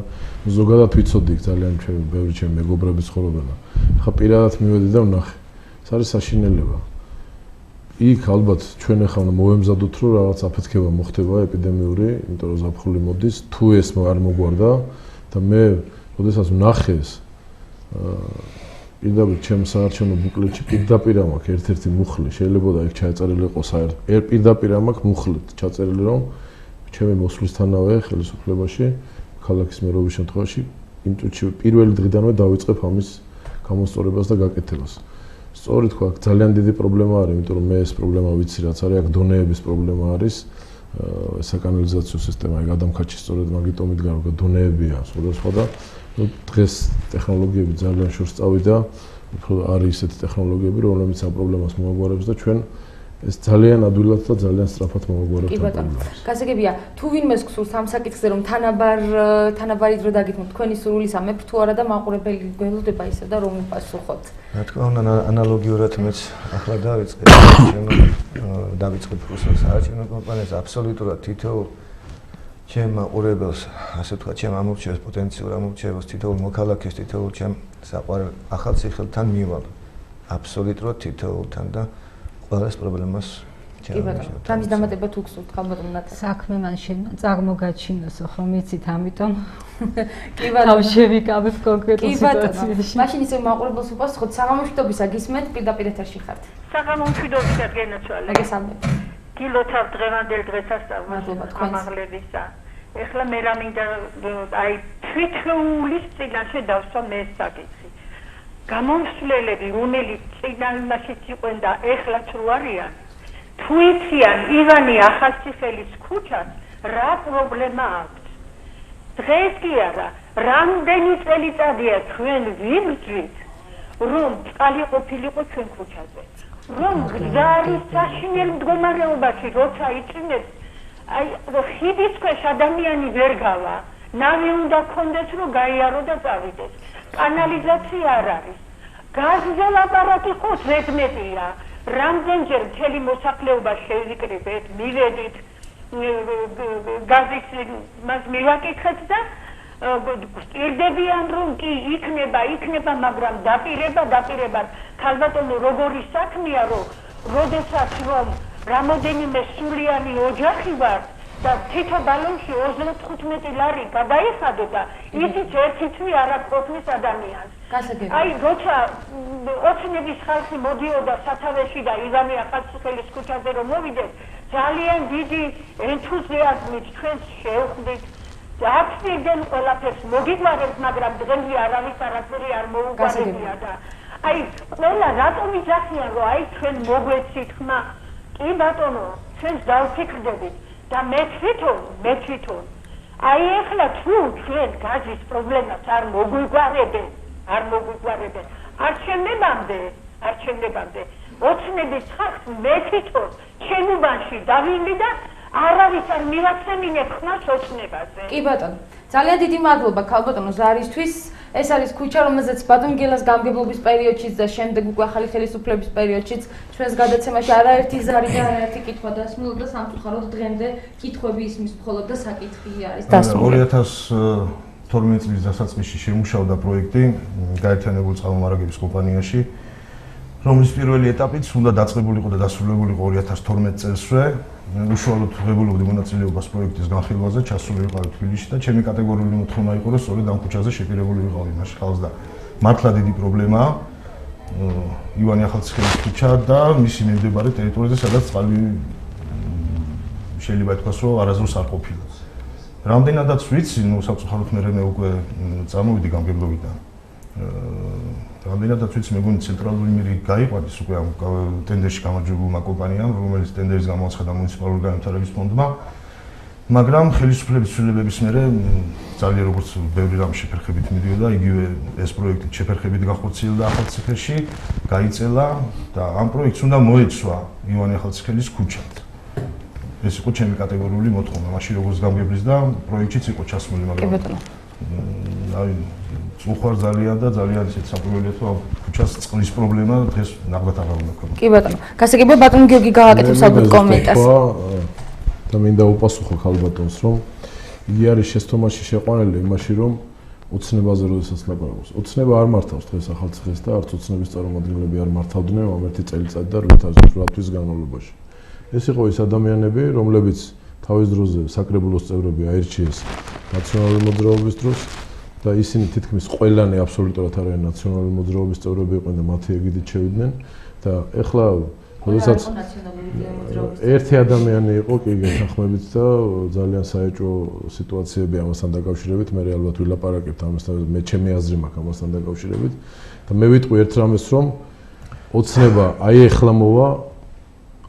ზოგადად ვიცოდი იქ ძალიან ბევრი ჩემი მეგობრები ცხოვრობენ. ხა პირადად მივედი და ვნახე. ეს არის საშინელება. იქ ალბათ ჩვენ ახლა უნდა მოვემზადოთ, რომ რაღაც აფეთქება მოხდება ეპიდემიური, იმიტომ რომ ზაფხული მოდის, თუ ეს არ მოგვარდა და მე როდესაც ვნახე ეს პირდაპირ ჩემს საარჩევნო ბუკლეტში პირდაპირ მაქვს ერთ-ერთი მუხლი, შეიძლება და იქ ჩაეწერილი იყოს პირდაპირ მაქვს მუხლი ჩაწერილი, რომ ჩემი მოსვლისთანავე ხელისუფლებაში, ქალაქის მერობის შემთხვევაში, იმ წუთში პირველი დღიდანვე დავიწყებ ამის გამოსწორებას და გაკეთებას. სწორედ თქვა, ძალიან დიდი პრობლემა არის, იმიტომ რომ მე ეს პრობლემა ვიცი, რაც არის, აქ დონეების პრობლემა არის. საკანალიზაციო სისტემა ეგ ადამიანში სწორედ მაგიტომ იდგა, რომ დონეებია სხვადასხვა და დღეს ტექნოლოგიები ძალიან შორს წავიდა, უფრო არის ისეთი ტექნოლოგიები, რომლებიც ამ პრობლემას მოაგვარებს და ჩვენ ეს ძალიან ადვილად და ძალიან სწრაფად მოაგვარებთ ამ პრობლემას. გასაგებია, თუ ვინმეს გსურს ამ საკითხზე, რომ თანაბარი დრო დაგითმოთ, თქვენი სურვილის ამებ თუ არა და მაყურებელი გველოდება ისე და რომ უპასუხოთ. რა თქმა უნდა, ანალოგიურად მეც ახლა დავიწყე დავიწყებ რუსულ საარჩევნო კომპანიას აბსოლუტურად თითოეულ ჩემ მაყურებელს, ასე ვთქვათ, ჩემ ამორჩევას, პოტენციურ ამორჩევას, თითოეულ მოქალაქეს, თითოეულ ჩემ საყვარელ ახალციხელთან მივალ. აბსოლუტურად თითოეულთან და ყველას პრობლემას კი ბატონო, თამის დამატება თუ გსურთ, ხალბატონო ნათა. საქმე მან წარმოგაჩინოსო, ხომ იცით, ამიტომ კი ბატონო. თავშევიკავებ კონკრეტულ სიტუაციაში. მაშინ ისე მაყურებელს უპასუხოთ, საღამომშვიდობისა გისმენთ, პირდაპირ ეთერში ხართ. საღამომშვიდობისა გენაცვალე. მოგესალმებით. გილოცავ დღევანდელ დღესასწაულს ამაღლებისა. ეხლა მე რა მინდა აი თვითულის წინაშე დავსვა მე ეს საკითხი. გამომსვლელები, რომელიც წინაშეც იყვენ და ეხლაც რო არიან, თუ იციან ივანი ახალციხელის ქუჩას რა პრობლემა აქვს. დღეს კი არა, რამდენი წელიწადია ჩვენ ვიბრძვით, რომ წყალი ყოფილიყო ჩვენ ქუჩაზე. რომ გზარის საშინელ მდგომარეობაში როცა იწინებს, აი ხიდის ქვეშ ადამიანი ვერ გავა, ნავი უნდა გქონდეს რომ გაიარო და წავიდეს. კანალიზაცია არ არის. გაზზე ლაპარაკი ხო ზედმეტია. რამდენჯერ მთელი მოსახლეობა შევიკრიბეთ, მივედით გაზის მას მივაკითხეთ და გვსტირდებიან რომ კი იქნება, მაგრამ დაპირება ქალბატონო როგორი საქმეა რომ როდესაც რომ რამოდენიმე სულიანი ოჯახი ვარ და თითო ბალონში 35 ლარი გადაიხადო და ისიც ერთი თვი არ აკროფნის ადამიანს. აი როცა ოცნების ხალხი მოდიოდა სათავეში და ივანე ახალციხელის ქუჩაზე რომ მოვიდეს, ძალიან დიდი ენთუზიაზმით ჩვენს შევხვდით. აფრიდან ყველაფერს მოგიგვარებთ, მაგრამ დღემდე არავის არაფერი არ მოუგვარებია და აი ყველა რატომ იძახიან რომ აი ჩვენ მოგვეცით ხმა? კი ბატონო, ჩვენს დავფიქრდებით და მე თვითონ აი ეხლა თუ ჩვენ გაზის პრობლემას არ მოგვიგვარებენ, არჩევნებამდე ოცნების ხალხს მე თვითონ შენუბანში დავივლი და არავის არ მივაცემინებ ხმას ოცნებაზე. კი ბატონო, ძალიან დიდი მადლობა ქალბატონო ზარისთვის. ეს არის ქუჩა, რომელზეც ბატონ გელას გამგებლობის პერიოდშიც და შემდეგ უკვე ახალი ხელისუფლების პერიოდშიც ჩვენს გადაცემაში არაერთი ზარი და არაერთი კითხვა დასმულობდა, სამწუხაროდ დღემდე კითხვები ისმის მხოლოდ და საკითხი არის დასმული. 2012 წლის დასაწყისში შემუშავდა პროექტი გაერთიანებული წყალმომარაგების კომპანიაში, რომლის პირველი ეტაპიც უნდა დაწყებულიყო და დასრულებულიყო 2012 წელსვე. უშუალოდ ღებულობდი მონაწილეობას პროექტის განხილვაზე, ჩასული ვიყავი თბილისში და ჩემი კატეგორიული მოთხოვნა იყო, რომ სწორედ ამ ქუჩაზე შეპირებული ვიყავი მაშინ ხალხს და მართლა დიდი პრობლემაა ივანე ახალციხელის ქუჩა და მისი მიმდებარე ტერიტორიაზე, სადაც წყალი შეიძლება ითქვას, რომ არასდროს არ ყოფილა. რამდენადაც ვიცი, სამწუხაროდ მე უკვე წამოვიდი გამგებლობიდან. რამდენადაც ვიცი, მეგონი ცენტრალური მირი გაიყვანეს უკვე ამ ტენდერში გამარჯვებულმა კომპანიამ, რომელიც ტენდერის გამოაცხადა მუნიციპალური განვითარების ფონდმა. მაგრამ ხელისუფლების ცვლილებების მერე ძალიან როგორც ბევრი რამ შეფერხებით მიდიოდა, იგივე ეს პროექტი შეფერხებით გახორციელდა ახალციხეში, გაიწელა და ამ პროექტს უნდა მოეცვა ივანე ახალციხელის ქუჩა. ეს იყო ჩემი კატეგორიული მოთხოვნა, მაშინ როგორც გამგებლის და პროექტშიც იყო ჩასმული, მაგრამ აი უხარ ძალიან და ძალიან ისეთ საფრთხეებია, რომ ქუჩას წყლის პრობლემა დღეს ნახოთ აღარ უნდა ქონდეს. კი ბატონო, გასაგებია ბატონო გიორგი გააკეთებს ალბათ კომენტარს. და მინდა უპასუხო ხალბატონს, რომ იგი არის შეცდომაში შეყვანილი იმაში, რომ ოცნებაზე როდესაც ლაპარაკობს. ოცნება არ მართავს დღეს ახალციხეს და არც ოცნების წარმომადგენლები არ მართავდნენ ამ ერთი წელიწადი და 8 თვის განმავლობაში. ეს იყო ის ადამიანები, რომლებიც თავის დროზე საკრებულოს წევრები აირჩიეს ნაციონალური მოძრაობის დროს და ისინი თითქმის ყველანი აბსოლუტურად არიან ნაციონალური მოძრაობის წევრები იყვნენ და მათი ეგიდით შევიდნენ და ეხლა როდესაც ერთი ადამიანი იყო კი გეთანხმებით და ძალიან საეჭვო სიტუაციები ამასთან დაკავშირებით, მე ალბათ ვილაპარაკებთ ამასთან, მე ჩემი აზრი მაქვს ამასთან დაკავშირებით და მე ვიტყვი ერთ რამეს, რომ ოცნება აი ეხლა მოვა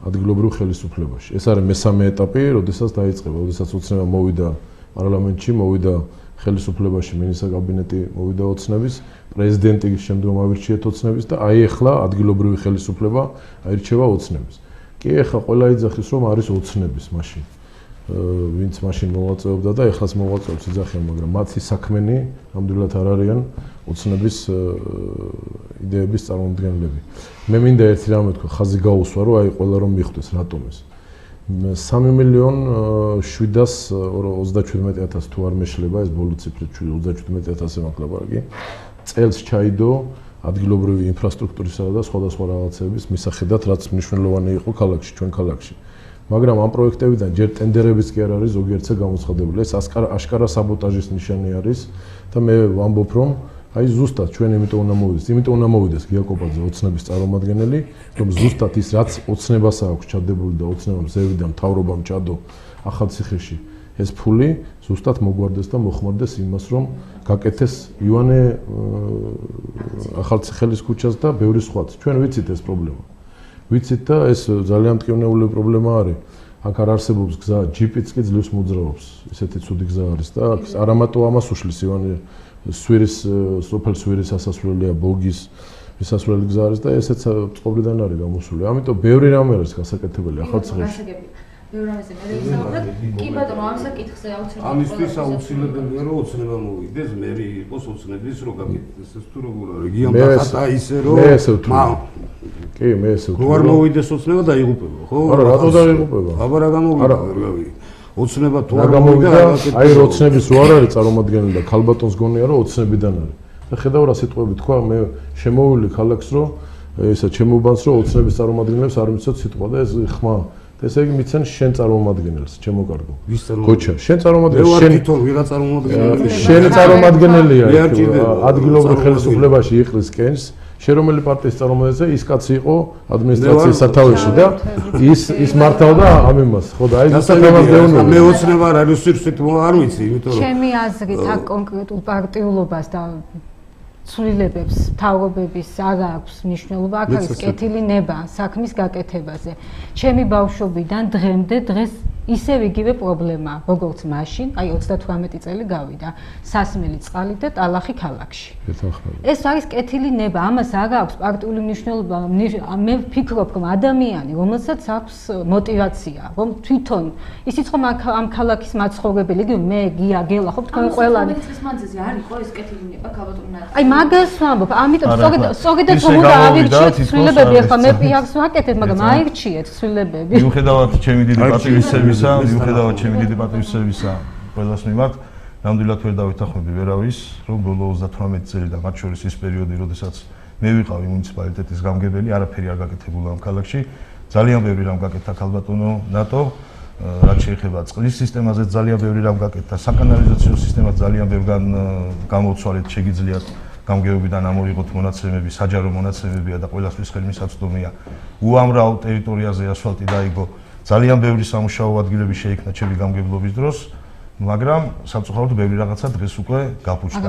ადგილობრივ ხელისუფლებაში. ეს არის მესამე ეტაპი, როდესაც დაიწყება, როდესაც ოცნება მოვიდა პარლამენტში, მოვიდა ხელისუფლებაში, მინისტრთა კაბინეტი მოვიდა ოცნების, პრეზიდენტი შემდგომ ავირჩიეთ ოცნების და აი ეხლა ადგილობრივი ხელისუფლება აირჩევა ოცნების. კი ეხლა ყველა იძახის, რომ არის ოცნების მაშინ. ვინც მაშინ მოვაწეობდა და ეხლაც მოვაწეობს იძახიან, მაგრამ მათი საქმენი ნამდვილად არ არიან ოცნების იდეების წარმომადგენლები. მე მინდა ერთი რამე თქვა, ხაზი გაუსვა, რომ აი ყველა რომ მიხვდეს რატომ ეს. 3.727.000 თუ არ მეშლება ეს ბოლო ციფრი 37.000-ზე მაქვს ლაპარაკი. წელს ჩაიდო ადგილობრივი ინფრასტრუქტურისა და სხვადასხვა რაღაცების მისახედად, რაც მნიშვნელოვანი იყო ქალაქში, ჩვენ ქალაქში. მაგრამ ამ პროექტებიდან ჯერ ტენდერებიც კი არ არის ზოგიერთზე გამოცხადებული. ეს აშკარა საბოტაჟის ნიშანი არის და მე ვამბობ, რომ აი ზუსტად ჩვენ იმიტომ უნდა მოვიდეს, იმიტომ უნდა მოვიდეს გიაკობაძე ოცნების წარმომადგენელი, რომ ზუსტად ის რაც ოცნებას აქვს ჩადებული და ოცნებამ ზევი და მთავრობამ ჩადო ახალციხეში ეს ფული ზუსტად მოგვარდეს და მოხმარდეს იმას, რომ გაკეთეს ივანე ახალციხელის ქუჩას და ბევრი სხვაც. ჩვენ ვიცით ეს პრობლემა. ვიცით და ეს ძალიან მტკივნეული პრობლემა არის. აქ არ არსებობს გზა, ჯიპიც კი ძლივს მოძრაობს. ესეთი ცუდი გზა არის და არა მარტო ამას უშლის ივანე სვირის სოფელ სვირის ასასვლელია ბოგის მისასვლელი გზა არის და ესეც წყობრიდან არის გამოსული. ამიტომ ბევრი რამე არის გასაკეთებელი ახალციხეში. ბევრი რამეზე მე ვისაუბრებ. კი ბატონო, ამ საკითხზე აუცილებლად. ამისთვის აუცილებელია რომ ოცნება მოვიდეს, მე იყოს ოცნების რო გაკეთდეს ეს თუ როგორ არის. გიამ დახატა ისე რომ კი მე ესე ვთქვი. რო არ მოვიდეს ოცნება დაიღუპება, ხო? არა, რატო დაიღუპება? აბა რა გამოვიდა, რავი. ოცნება თუ არ გამოვიდა, აი ოცნების რო არ არის წარმომადგენელი და ქალბატონს გონია რომ ოცნებიდან არის. და ხედავ რა სიტყვები თქვა, მე შემოვილი ქალაქს რომ ესა ჩემობანს რომ ოცნების წარმომადგენლებს არ მიცოთ სიტყვა და ეს ხმა. ესე იგი მიცენ შენ წარმომადგენელს, ჩემო კარგო. გოჩა, შენ წარმომადგენელი, შენ თვითონ ვიღა წარმომადგენელი. შენი წარმომადგენელია ადგილობრივ ხელისუფლებაში იყრის კენს. შენ რომელი პარტიის წარმომადგენელია, ის კაცი იყო ადმინისტრაციის სათავეში და ის მართავდა ამ იმას, ხო და აი ზუსტად გეუბნები. მე ოცნება არ რუსირსით არ ვიცი, იმიტომ რომ ჩემი აზრით აქ კონკრეტულ პარტიულობას და ცვლილებებს თავრობების არ აქვს მნიშვნელობა, აქ არის კეთილი ნება საქმის გაკეთებაზე. ჩემი ბავშვობიდან დღემდე დღეს ისევ იგივე პრობლემა, როგორც მაშინ, აი 38 წელი გავიდა, სასმელი წყალი და ტალახი ქალაქში. ეს არის კეთილი ნება, ამას არ აქვს პარტიული მნიშვნელობა. მე ვფიქრობ, რომ ადამიანი, რომელსაც აქვს мотиваცია, რომ თვითონ ისიც ხომ ამ ქალაქის მაცხოვრებელი, იგი მე გია გელა, ხო თქვენ ყველანი. ეს მანძილზე არ იყო ეს კეთილი ნება, ქალბატონო. აი მაგას ვამბობ, ამიტომ სწორედაც რომ უნდა ავირჩიეთ ცვლილებები, ახლა მე პიარს ვაკეთებ, მაგრამ აირჩიეთ ცვლილებები. მიუხედავად ჩემი დიდი პატივისცემისა, მიუხედავად ჩემი დიდი პატივისცემისა ყველას მიმართ, ნამდვილად ვერ დავითანხმები ვერავის, რომ ბოლო 38 წელი და მათ შორის ის პერიოდი, როდესაც მე ვიყავი მუნიციპალიტეტის გამგებელი, არაფერი არ გაკეთებულა ამ ქალაქში. ძალიან ბევრი რამ გაკეთდა ქალბატონო ნატო, რაც შეეხება წყლის სისტემაზე, ძალიან ბევრი რამ გაკეთდა, საკანალიზაციო სისტემა ძალიან ბევრგან გამოვცვალეთ, შეგიძლიათ გამგეობიდან ამოიღოთ მონაცემები, საჯარო მონაცემებია და ყველასთვის ხელმისაწვდომია. უამრავ ტერიტორიაზე ასფალტი დაიგო. ძალიან ბევრი სამუშაო ადგილები შეიქმნა ჩემი გამგებლობის დროს. მაგრამ სამწუხაროდ ბევრი რაღაცა დღეს უკვე გაფუჭდა.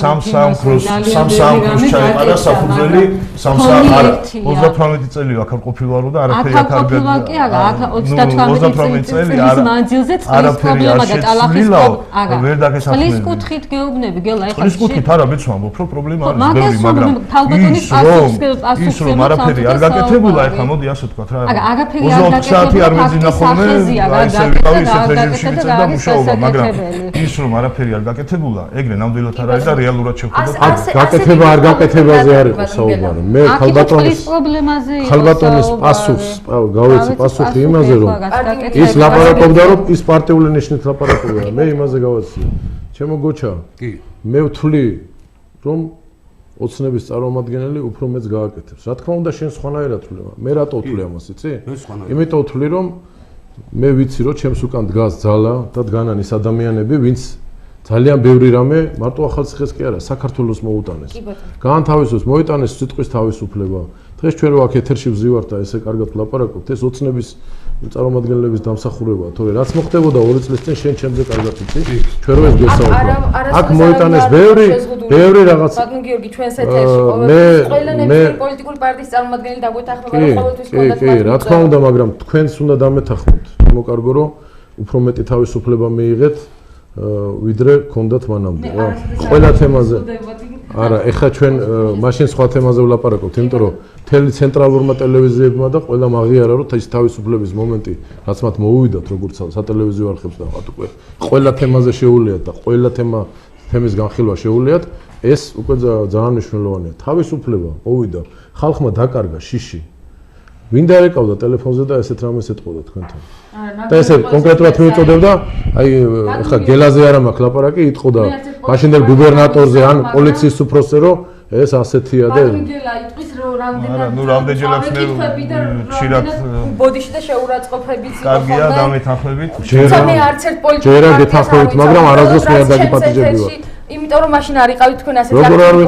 სამსამქროს ჩაიყარა საფუძველი, 38 წელი აქ ყოფილვარო და არაფერი აქ არ ყოფილვა კი არა, აქ 38 წლის მანძილზე წყლის პრობლემა და ტალახის პრობლემა. ვერ დაგესახმები. წყლის კუთხით გეუბნები, გელა ეხლა წყლის კუთხით არა მეც ვამბობ, რომ პრობლემა არის ბევრი, მაგრამ ის რომ არაფერი არ გაკეთებულა, ეხლა მოდი ასე ვთქვათ რა. არა, არაფერი არ გაკეთებულა, არ მეძინა ხოლმე, აი ესე ვიყავი ისეთ რეჟიმში ვიწევდა მუშაობა, მაგრამ ის რომ არაფერი არ გაკეთებულა, ეგრე ნამდვილად არ არის და რეალურად შევხედოთ. გაკეთება არ გაკეთებაზე არ იყო საუბარი. მე ხალბატონის პასუხს გავეცი პასუხი იმაზე, რომ ის ლაპარაკობდა, რომ ის პარტიული ნიშნით ლაპარაკობდა. მე იმაზე გავეცი. ჩემო გოჩა, მე ვთვლი, რომ ოცნების წარმომადგენელი უფრო მეც გააკეთებს. რა თქმა უნდა, შენ სხვანაირად თვლი. მე რატო ვთვლი ამას, იცი? იმიტომ ვთვლი, რომ მე ვიცი რომ ჩემს უკან დგას ძალა და დგანან ის ადამიანები, ვინც ძალიან ბევრი რამე მარტო ახალციხეს კი არა, საქართველოს მოუტანეს. გაანთავისუფლეს, მოიტანეს სიტყვის თავისუფლება. დღეს ჩვენ რო აქ ეთერში ვზივართ და ესე კარგად ვლაპარაკობთ, ეს ოცნების წარმომადგენლების დამსახურებაა, თორე რაც მოხდებოდა 2 წლის წინ შენ ჩემზე კარგად იცი, ჩვენ რო ეს გესაუბრა. აქ მოიტანეს ბევრი რაღაც. ბატონ გიორგი, ჩვენს ეთერში ყველანაირი პოლიტიკური პარტიის წარმომადგენელი დაგვეთანხმება და ყოველთვის კონდათ. კი, რა თქმა უნდა, მაგრამ თქვენს უნდა დამეთანხმოთ. მოკარგო რომ უფრო მეტი თავისუფლება მიიღეთ, ვიდრე კონდათ მანამდე, რა. ყველა თემაზე. არა, ეხლა ჩვენ მაშინ სხვა თემაზე ვლაპარაკობთ, იმიტომ რომ მთელი ცენტრალურმა ტელევიზიებმა და ყველამ აღიარა, რომ ის თავისუფლების მომენტი, რაც მათ მოუვიდათ, როგორც სატელევიზიო არხებს და მათ უკვე ყველა თემაზე შეუვლიათ და ყველა თემის განხილვა შეუვლიათ, ეს უკვე ძალიან მნიშვნელოვანია. თავისუფლება მოვიდა, ხალხმა დაკარგა შიში. ვინ დაეკავდა ტელეფონზე და ესეთ რამეს ეთყოდა თქვენთან. და ესე კონკრეტულად მივიწოდებდა, აი ეხლა გელაზე არა მაქვს ლაპარაკი, იტყოდა მაშინდელ გუბერნატორზე ან პოლიციის უფროსზე, რომ ეს ასეთია და გელა იტყვის რომ რამდენად ნუ რამდენჯერაც მე ხშირად ბოდიში და შეურაცხყოფებიც იყო. კარგია, დამეთანხმებით. მე არც ერთ პოლიტიკურ ჯერა გეთანხმებით, მაგრამ არასდროს მე არ დაგიპატიჟებდი ვარ. იმიტომ რომ მაშინ არ იყავით თქვენ ასეთი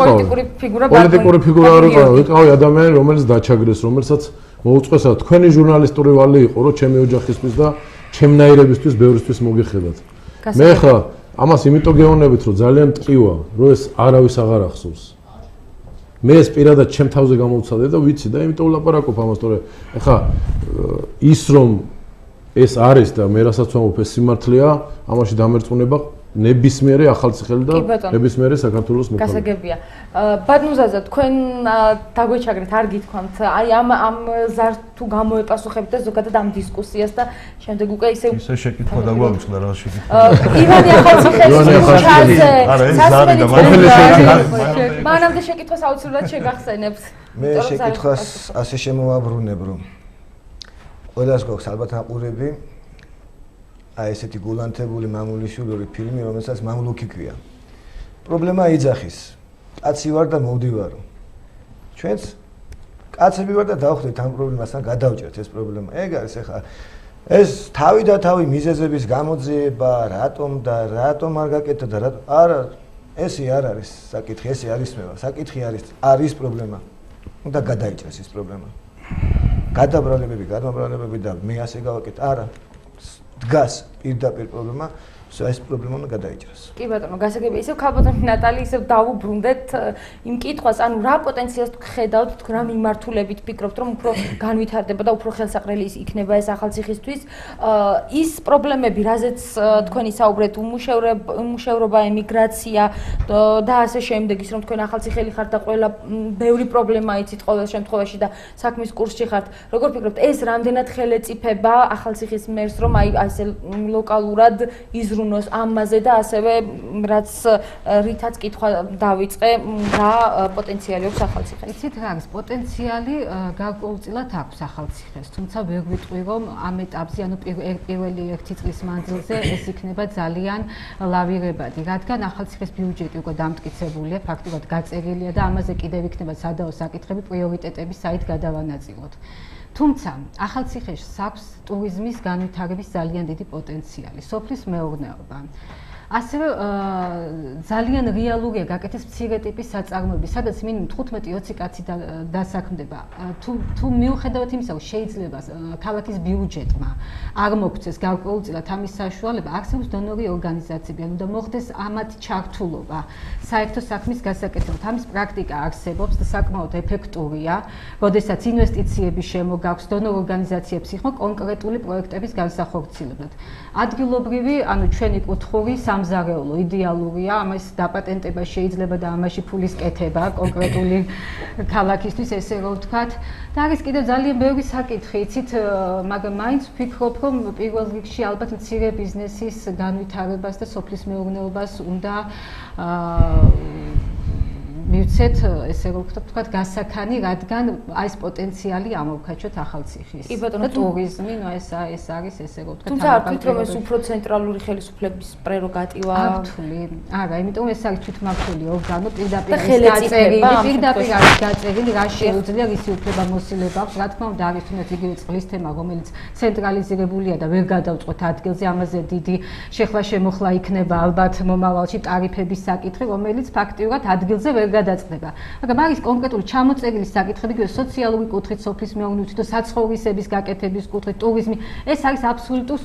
პოლიტიკური ფიგურა. პოლიტიკური ფიგურა არ ვიყავი ადამიანი, რომელიც დაჩაგრეს, რომელსაც მოუწყვესა თქვენი ჟურნალისტური ვალი იყო, რომ ჩემი ოჯახისთვის და ჩემნაირებისთვის ბევრისთვის მოგიხედათ. მე ხა ამას იმიტომ გეუბნებით, რომ ძალიან ტყივა, რომ ეს არავის აღარ ახსოვს. მე ეს პირადად ჩემ თავზე გამოვცადე და ვიცი და იმიტომ ვლაპარაკობ ამას, თორე ხა ის რომ ეს არის და მე რასაც ვამბობ ეს სიმართლეა, ამაში დამერწმუნება ნებისმიერი ახალციხელი და ნებისმიერი საქართველოს მოქალაქე. გასაგებია. ბატონ ზაზა, თქვენ დაგვეჩაგრეთ, არ გითქვამთ, აი ამ ზარს თუ გამოეპასუხებთ და ზოგადად ამ დისკუსიას და შემდეგ უკვე ისე შეკითხვა დაგვაუწყდა რა შეკითხვა. ივანე ახალციხელის ჩარზე. არა, ეს ზარი და მანამდე მანამდე შეკითხვას აუცილებლად შეგახსენებთ. მე შეკითხვას ასე შემოვაბრუნებ, რომ ყველას გვაქვს ალბათ აყურები აი ესეთი გულანთებული მამულიშვილური ფილმი, რომელსაც მამლუქი ქვია. პრობლემა იძახის. კაცი ვარ და მოვდივარო. ჩვენც კაცები ვარ და დავხვდით ამ პრობლემასთან გადავჭერთ ეს პრობლემა. ეგ არის ახლა ეს თავი და თავი მიზეზების გამოძიება, რატომ და რატომ არ გაკეთდა და რატომ არა ესე არ არის საკითხი, ესე არის მევა. საკითხი არის პრობლემა. უნდა გადაიჭრას ეს პრობლემა. გადაბრალებები და მე ასე გავაკეთე. არა. დგას პირდაპირ პრობლემა, ეს პრობლემა უნდა გადაიჭრას. კი ბატონო, გასაგებია. ისევ ქალბატონი ნატალი ისევ დავუბრუნდეთ იმ კითხვას, ანუ რა პოტენციალს ხედავთ თქვენ რა მიმართულებით ფიქრობთ, რომ უფრო განვითარდება და უფრო ხელსაყრელი იქნება ეს ახალციხისთვის? ის პრობლემები, რაზეც თქვენი საუბრეთ, უმუშევრობა, ემიგრაცია და ასე შემდეგ, ის რომ თქვენ ახალციხელი ხართ და ყველა ბევრი პრობლემა იცით ყოველ შემთხვევაში და საქმის კურსში ხართ. როგორ ფიქრობთ, ეს რამდენად ხელეწიფება ახალციხის მერს, რომ აი ასე ლოკალურად იზრუნოს ამაზე და ასევე რაც რითაც კითხვა დავიწყე, რა პოტენციალი აქვს ახალციხეს? იცით რა არის პოტენციალი გარკვეულწილად აქვს ახალციხეს, თუმცა ვერ ვიტყვი რომ ამ ეტაპზე, ანუ პირველი 1 წლის მანძილზე ეს იქნება ძალიან ლავირებადი, რადგან ახალციხეს ბიუჯეტი უკვე დამტკიცებულია, ფაქტობრივად გაწერილია და ამაზე კიდევ იქნება სადაო საკითხები პრიორიტეტების საით გადავანაწილოთ. თუმცა ახალციხეში აქვს ტურიზმის განვითარების ძალიან დიდი პოტენციალი, სოფლის მეურნეობა. ასევე ძალიან რეალურია გაკეთდეს მცირე ტიპის საწარმოები, სადაც მინიმუმ 15-20 კაცი დასაქმდება. თუ მიუხედავად იმისა, რომ შეიძლება ქალაქის ბიუჯეტმა არ მოგცეს გარკვეულწილად ამის საშუალება, არსებობს დონორი ორგანიზაციები, ანუ და მოხდეს ამათ ჩართულობა საერთო საქმის გასაკეთებლად. ამის პრაქტიკა არსებობს და საკმაოდ ეფექტურია, როდესაც ინვესტიციები შემოგაქვს დონორ ორგანიზაციებს იხმო კონკრეტული პროექტების განსახორციელებლად. ადგილობრივი, ანუ ჩვენი კუთხური სამზარეულო იდეალურია, ამას დაპატენტება შეიძლება და ამაში ფულის კეთება კონკრეტული ქალაქისთვის, ესე რომ ვთქვათ. და არის კიდევ ძალიან ბევრი საკითხი, იცით, მაგრამ მაინც ვფიქრობ, რომ პირველ რიგში ალბათ მცირე ბიზნესის განვითარებას და სოფლის მეურნეობას უნდა მივცეთ, ესე რომ ვთქვათ, გასაქანი, რადგან ეს პოტენციალი ამოვქაჩოთ ახალციხის. და ტურიზმი, ნუ ეს არის ესე რომ ვთქვათ. თუმცა არ თქვით, რომ ეს უფრო ცენტრალური ხელისუფლების პრეროგატივა. აბსოლუტურად. არა, იმიტომ ეს არის თვითმმართველი ორგანო, პირდაპირ არის გაწერილი, რა შეუძლია ისი უფლებამოსილება აქვს. რა თქმა უნდა, არის თუნდაც იგივე წყლის თემა, რომელიც ცენტრალიზირებულია და ვერ გადავწყვეტ ადგილზე, ამაზე დიდი შეხლა-შემოხლა იქნება ალბათ მომავალში ტარიფების საკითხი, რომელიც ფაქტიურად ადგილზე ვერ გადაწყდება. მაგრამ არის კონკრეტული ჩამოწერილი საკითხები, კიდევ სოციალური კუთხით, სოფლის მეურნეობით და საცხოვრისების გაკეთების კუთხით, ტურიზმი, ეს არის აბსოლუტურ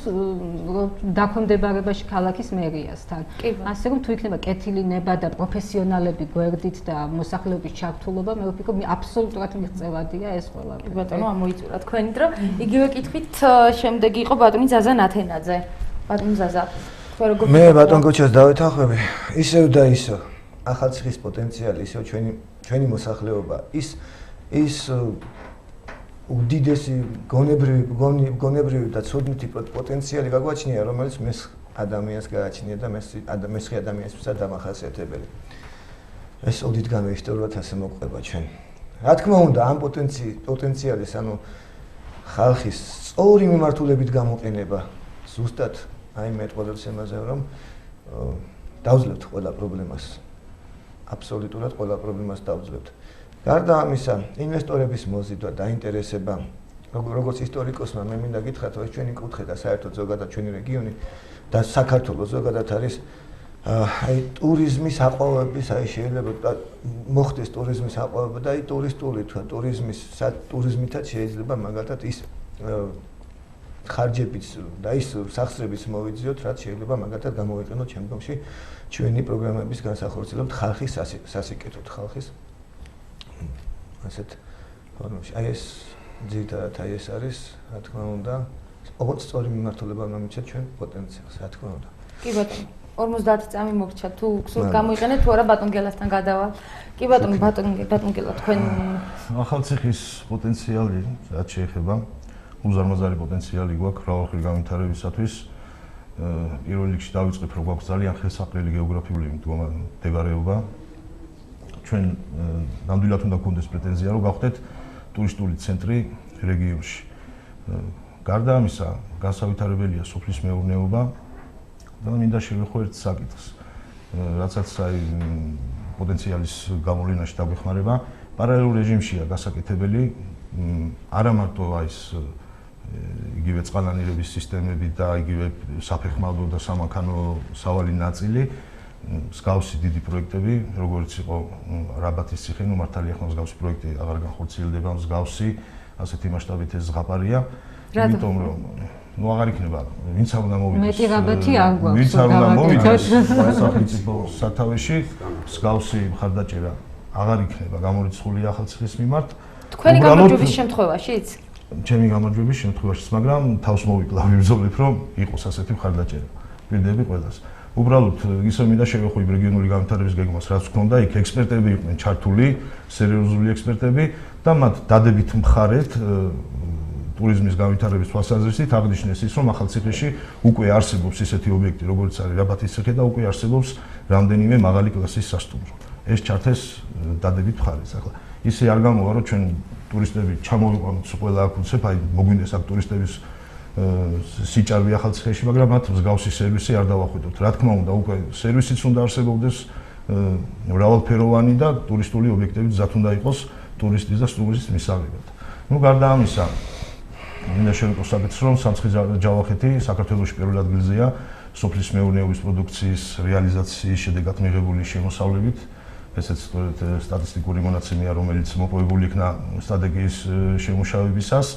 დაქვემდებარებაში ქალაქის მერიასთან. ასე რომ თუ იქნება კეთილი ნება და პროფესიონალები გვერდით და მოსახლეობის ჩართულობა, მე ვფიქრობ, აბსოლუტურად მიღწევადია ეს ყველაფერი. ბატონო, ამოიწურა თქვენი დრო. იგივე კითხვით შემდეგი იყო ბატონი ზაზა ნათენაძე. ბატონი ზაზა, თქვენ როგორ მე ბატონ გოჩას დავეთანხმები, ისევ და ისევ. ახალციხის პოტენციალი, ისევ ჩვენი მოსახლეობა, ის უდიდესი გონებრივი და ცოდნითი პოტენციალი გაგვაჩნია, რომელიც მეს ადამიანს გააჩნია და მესხი ადამიანისთვისაც დამახასიათებელი. ეს ოდით გამო ისტორიულად ასე მოყვება ჩვენ. რა თქმა უნდა, ამ პოტენციალის, ანუ ხალხის სწორი მიმართულებით გამოყენება ზუსტად აი მე ყველას ემაზე რომ დავძლებთ ყველა პრობლემას. აბსოლუტურად ყველა პრობლემას დავძლებთ. გარდა ამისა, ინვესტორების მოზიდვა, დაინტერესება, როგორც ისტორიკოსმა მე მინდა გითხრათ, რომ ეს ჩვენი კუთხე და საერთოდ ზოგადად ჩვენი რეგიონი და საქართველოს ზოგადად არის აი ტურიზმის აყვავების, აი შეიძლება მოხდეს ტურიზმის აყვავება და აი ტურისტული თქვა, ტურიზმითაც შეიძლება მაგალითად ის ხარჯებიც და ის სახსრებიც მოვიძიოთ, რაც შეიძლება მაგალითად გამოვიყენოთ შემდგომში ჩვენი პროგრამების განსახორციელებად ხალხის სასიკეთოდ ხალხის ასეთ ფორმაში. აი ეს ძირითადად აი ეს არის, რა თქმა უნდა, ოღონდ სწორი მიმართულება უნდა მივცეთ ჩვენ პოტენციალს, რა თქმა უნდა. კი ბატონო, 50 წამი მოგჩა, თუ გსურთ გამოიყენეთ, თუ არა ბატონ გელასთან გადავალ. კი ბატონო, ბატონ გელა, თქვენ ახალციხის პოტენციალი, რაც შეეხება უზარმაზარი პოტენციალი გვაქვს მრავალხრივი განვითარებისათვის. პირველ რიგში დავიწყებ, რომ გვაქვს ძალიან ხელსაყრელი გეოგრაფიული მდებარეობა. ჩვენ ნამდვილად უნდა გქონდეს პრეტენზია, რომ გავხდეთ ტურისტული ცენტრი რეგიონში. გარდა ამისა, განსავითარებელია სოფლის მეურნეობა და მინდა შევეხო ერთ საკითხს, რაცაც აი პოტენციალის გამოვლენაში დაგვეხმარება. პარალელურ რეჟიმშია გასაკეთებელი არა მარტო აი ეს იგივე წყალანირების სისტემები და იგივე საფეხმავლო და სამანქანო სავალი ნაწილი, მსგავსი დიდი პროექტები, როგორც იყო რაბათის ციხე, ნუ მართალია ახლა მსგავსი პროექტი აღარ განხორციელდება, მსგავსი ასეთი მასშტაბით ეს ზღაპარია, იმიტომ რომ ნუ აღარ იქნება, ვინც არ უნდა მოვიდეს. მეტი რაბათი არ გვაქვს. ვინც არ უნდა მოვიდეს სახელმწიფო სათავეში, მსგავსი მხარდაჭერა აღარ იქნება გამორიცხული ახალციხის მიმართ. თქვენი გამარჯვების შემთხვევაშიც? ჩემი გამარჯვების შემთხვევაშიც, მაგრამ თავს მოვიკლა ვიბრძოლებ, რომ იყოს ასეთი მხარდაჭერა. ვირდები ყველას. უბრალოდ ისე მინდა შევეხო იმ რეგიონული განვითარების გეგმას, რაც გქონდა, იქ ექსპერტები იყვნენ ჩართული, სერიოზული ექსპერტები და მათ დადებით მხარეთ ტურიზმის განვითარების თვალსაზრისით აღნიშნეს ის, რომ ახალციხეში უკვე არსებობს ისეთი ობიექტი, როგორც არის რაბათის ციხე და უკვე არსებობს რამდენიმე მაღალი კლასის სასტუმრო. ეს ჩართეს დადებით მხარეს. ახლა ისე არ გამოვა, რომ ჩვენ ტურისტები ჩამოვიყვანოთ ყველა აქ უცებ, აი მოგვინდეს აქ ტურისტების სიჭარბე ახალციხეში, მაგრამ მათ მსგავსი სერვისი არ დავახვიდოთ. რა თქმა უნდა, უკვე სერვისიც უნდა არსებობდეს მრავალფეროვანი და ტურისტული ობიექტები მზად უნდა იყოს ტურისტის და სტუმრის მისაღებად. ნუ გარდა ამისა, მინდა შევეკო საკითხს, რომ სამცხე-ჯავახეთი საქართველოში პირველ ადგილზეა სოფლის მეურნეობის პროდუქციის რეალიზაციის შედეგად მიღებული შემოსავლებით. ესეც სტატისტიკური მონაცემია, რომელიც მოპოვებული იქნა სტრატეგიის შემუშავებისას.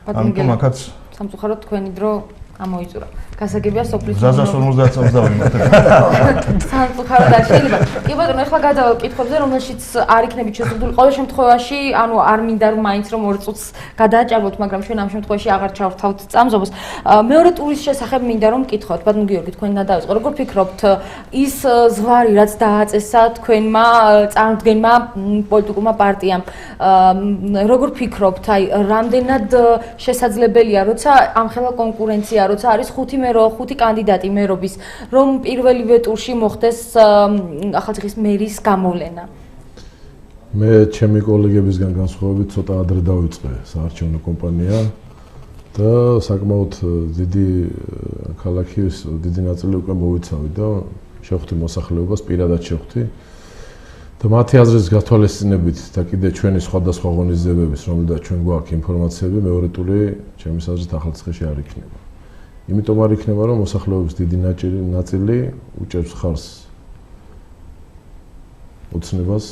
ამიტომ აქაც სამწუხაროდ თქვენი დრო ამოიწურა. გასაგებია სოფლის გზაზას 50 წელს დავიმატებ. სამწუხაროდ არ შეიძლება. კი ბატონო, ეხლა გადავალ კითხვებზე, რომელშიც არ იქნებით შესაძლებელი. ყოველ შემთხვევაში, ანუ არ მინდა რომ მაინც რომ 2 წუთს გადააჭარბოთ, მაგრამ ჩვენ ამ შემთხვევაში აღარ ჩავთავთ წამზობას. მეორე ტურის შესახებ მინდა რომ მკითხოთ. ბატონო გიორგი, თქვენ გადავიწყო. როგორ ფიქრობთ, ის ზღვარი, რაც დააწესა თქვენმა წარმოდგენმა პოლიტიკურმა პარტიამ, როგორ ფიქრობთ, აი, რამდენად შესაძლებელია, როცა ამხელა კონკურენცია, როცა არის 5 კანდიდატი მერობის, რომ პირველივე ტურში მოხდეს ახალციხის მერის გამოვლენა? მე ჩემი კოლეგებისგან განსხვავებით ცოტა ადრე დავიწყე საარჩევნო კამპანია და საკმაოდ დიდი ქალაქის დიდი ნაწილი უკვე მოვიცავი და შევხვდი მოსახლეობას, პირადად შევხვდი და მათი აზრის გათვალისწინებით და კიდე ჩვენი სხვადასხვა ღონისძიებების, რომელზეც ჩვენ გვაქვს ინფორმაციები, მეორე ტური ჩემის აზრით ახალციხეში არ იქნება. იმიტომ არ იქნება, რომ მოსახლეობის დიდი ნაწილი უჭერს ხარს ოცნებას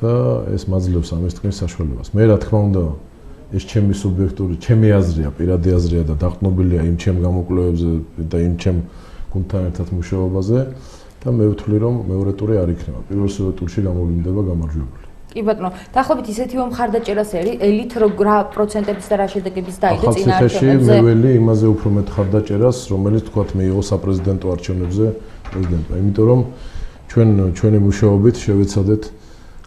და ეს მაძლევს ამის თქვენ საშუალებას. მე რა თქმა უნდა, ეს ჩემი სუბიექტური, ჩემი აზრია, პირადი აზრია და დაყრდნობილია იმ ჩემ გამოკვლევებზე და იმ ჩემ გუნდთან ერთად მუშაობაზე და მე ვთვლი, რომ მეორე ტური არ იქნება. პირველ ტურში გამოვლინდება გამარჯვებული. კი ბატონო, დაახლოებით ისეთივე მხარდაჭერას ელით რა პროცენტების და რა შედეგების დაიდო წინა ახალციხეში არჩევნებზე? მე ველი იმაზე უფრო მეტ მხარდაჭერას, რომელიც თქვათ მეიღო საპრეზიდენტო არჩევნებზე პრეზიდენტმა. იმიტომ რომ ჩვენი მუშაობით შევეცადეთ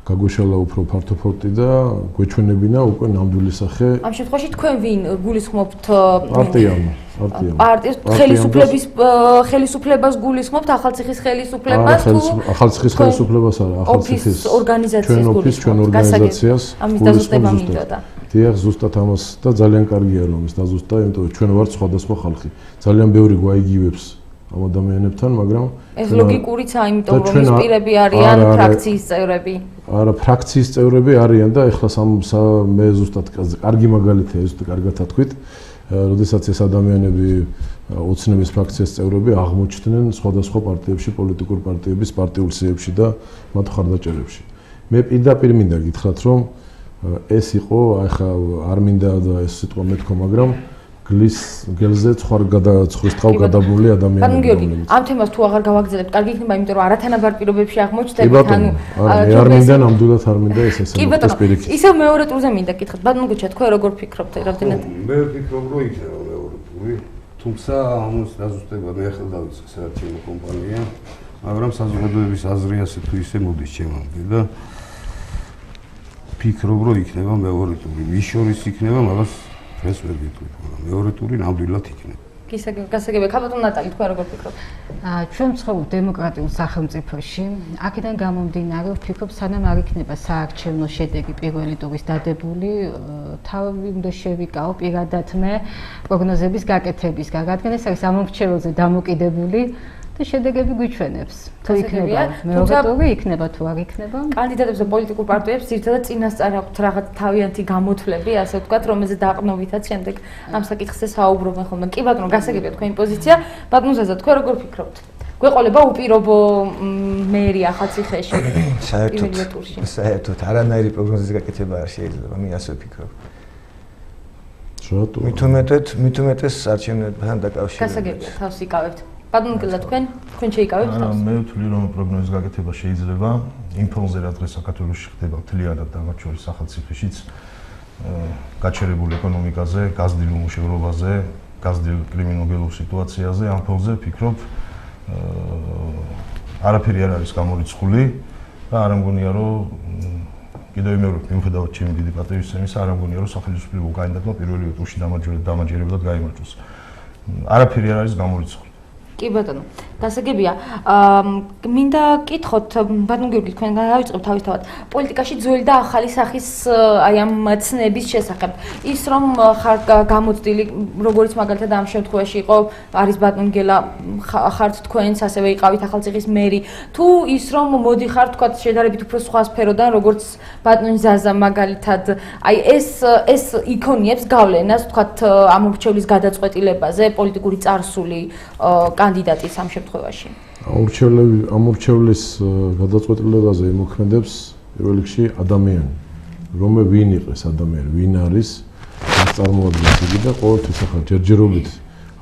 გაგვეშალა უფრო ფართო ფორტი და გვეჩვენებინა უკვე ნამდვილი სახე. ამ შემთხვევაში თქვენ ვინ გულისხმობთ პარტიამ. პარტიის ხელისუფლებას გულისხმობთ, ახალციხის ხელისუფლებას თუ ახალციხის ხელისუფლებას არა, ახალციხის ორგანიზაციას გულისხმობთ. ჩვენ ორგანიზაციას ამის დაზუსტება მინდოდა. დიახ, ზუსტად ამას და ძალიან კარგია რომ ეს დაზუსტა, იმიტომ რომ ჩვენ ვართ სხვადასხვა ხალხი. ძალიან ბევრი გვაიგივებს ამ ადამიანებთან, მაგრამ ეს ლოგიკურიცაა, იმიტომ რომ ის პირები არიან ფრაქციის წევრები. არა, ფრაქციის წევრები არიან და ეხლა მე ზუსტად კარგი მაგალითია, ზუსტად კარგად თქვით, როდესაც ეს ადამიანები ოცნების ფრაქციის წევრები აღმოჩნდნენ სხვადასხვა პარტიებში, პოლიტიკურ პარტიების პარტიულ სიებში და მათ მხარდაჭერებში. მე პირდაპირ მინდა გითხრათ, რომ ეს იყო, ახლა არ მინდა და ეს სიტყვა მეთქო, მაგრამ გელზე ცხვრის ტყავ გადაბმული ადამიანები. ამ თემას თუ აღარ გავაგზავნებთ, კარგი იქნება, იმიტომ რომ არათანაბარ პირობებში აღმოჩნდებით, ანუ არ მინდა ნამდვილად არ მინდა ეს ეს პირიქით. ისე მეორე ტურზე მინდა გითხრათ, ბატონო გუჩა, თქვენ როგორ ფიქრობთ, რამდენად? მე ვფიქრობ, რომ იქნება მეორე ტური, თუმცა ამას დაზუსტება მე ახლა დავიწყე საარჩევნო კამპანია, მაგრამ საზოგადოების აზრი ასე თუ ისე მოდის ჩემამდე და ფიქრობ, რომ იქნება მეორე ტური. მის შორის იქნება, მაგას ეს ვერ გიტყვი, მეორე ტური ნამდვილად იქნება. გასაგებია, ქალბატონო ნატალი, თქვენ როგორ ფიქრობთ? ჩვენ ვცხოვრობთ დემოკრატიულ სახელმწიფოში. აქედან გამომდინარე, ვფიქრობ, სანამ არ იქნება საარჩევნო შედეგი პირველი ტურის დადებული, თავი უნდა შევიკავო პირადად მე პროგნოზების გაკეთებისგან, რადგან ეს არის ამომრჩეველზე დამოკიდებული და შედეგები გვიჩვენებს. თუ იქნება მეორე ტური, იქნება თუ არ იქნება. კანდიდატებს და პოლიტიკურ პარტიებს ძირითადად წინასწარ აქვთ რაღაც თავიანთი გამოთვლები, ასე ვთქვათ, რომელზე დაყრდნობითაც შემდეგ ამ საკითხზე საუბრობენ ხოლმე. კი ბატონო, გასაგებია თქვენი პოზიცია. ბატონო ზაზა, თქვენ როგორ ფიქრობთ? გვეყოლება უპირობო მერი ახალციხეში პირველ ტურში? საერთოდ არანაირი პროგნოზის გაკეთება არ შეიძლება, მე ასე ვფიქრობ. მით უმეტეს არჩევნებთან დაკავშირებით. გასაგებია, თავს იკავებთ. ბატონო გილა, თქვენ შეიკავებთ თავს? მე ვთვლი, რომ პროგნოზის გაკეთება შეიძლება იმ ფონზე, რაც დღეს საქართველოში ხდება მთლიანად და მათ შორის ახალციხეშიც გაჩერებულ ეკონომიკაზე, გაზრდილ უმუშევრობაზე, გაზრდილ კრიმინოგენურ სიტუაციაზე, ამ ფონზე ვფიქრობ, არაფერი არ არის გამორიცხული და არ მგონია, რომ კიდევ იმეორებ, მიუხედავად ჩემი დიდი პატრიოტიზმისა, არ მგონია, რომ სახელმწიფო კანდიდატმა პირველივე ტურში დამაჯერებლად გაიმარჯვოს. არაფერი არ არის გამორიცხული. კი ბატონო, გასაგებია. მინდა კითხოთ, ბატონო გიორგი, თქვენ დავიწყებთ თავისთავად. პოლიტიკაში ძველი და ახალი სახის აი ამ ცნების შესახებ. ის რომ ხარ გამოცდილი, როგორც მაგალითად ამ შემთხვევაში იყო, არის ბატონო გელა, ხართ თქვენც, ასევე იყავით ახალციხის მერი. თუ ის რომ მოდიხარ, თქვათ, შედარებით უფრო სხვა სფეროდან, როგორც ბატონი ზაზა მაგალითად, აი ეს იქონიებს გავლენას, თქვათ, ამორჩევლის გადაწყვეტილებაზე, პოლიტიკური წარსული კანდიდატის ამ შემთხვევაში? ამურჩევლის გადაწყვეტილებაზე იმოქმედებს პირველ რიგში ადამიანი, ვინ იყეს ადამიანი, ვინ არის, რაც წარმოადგენს იგი და ყოველთვის ახლა ჯერჯერობით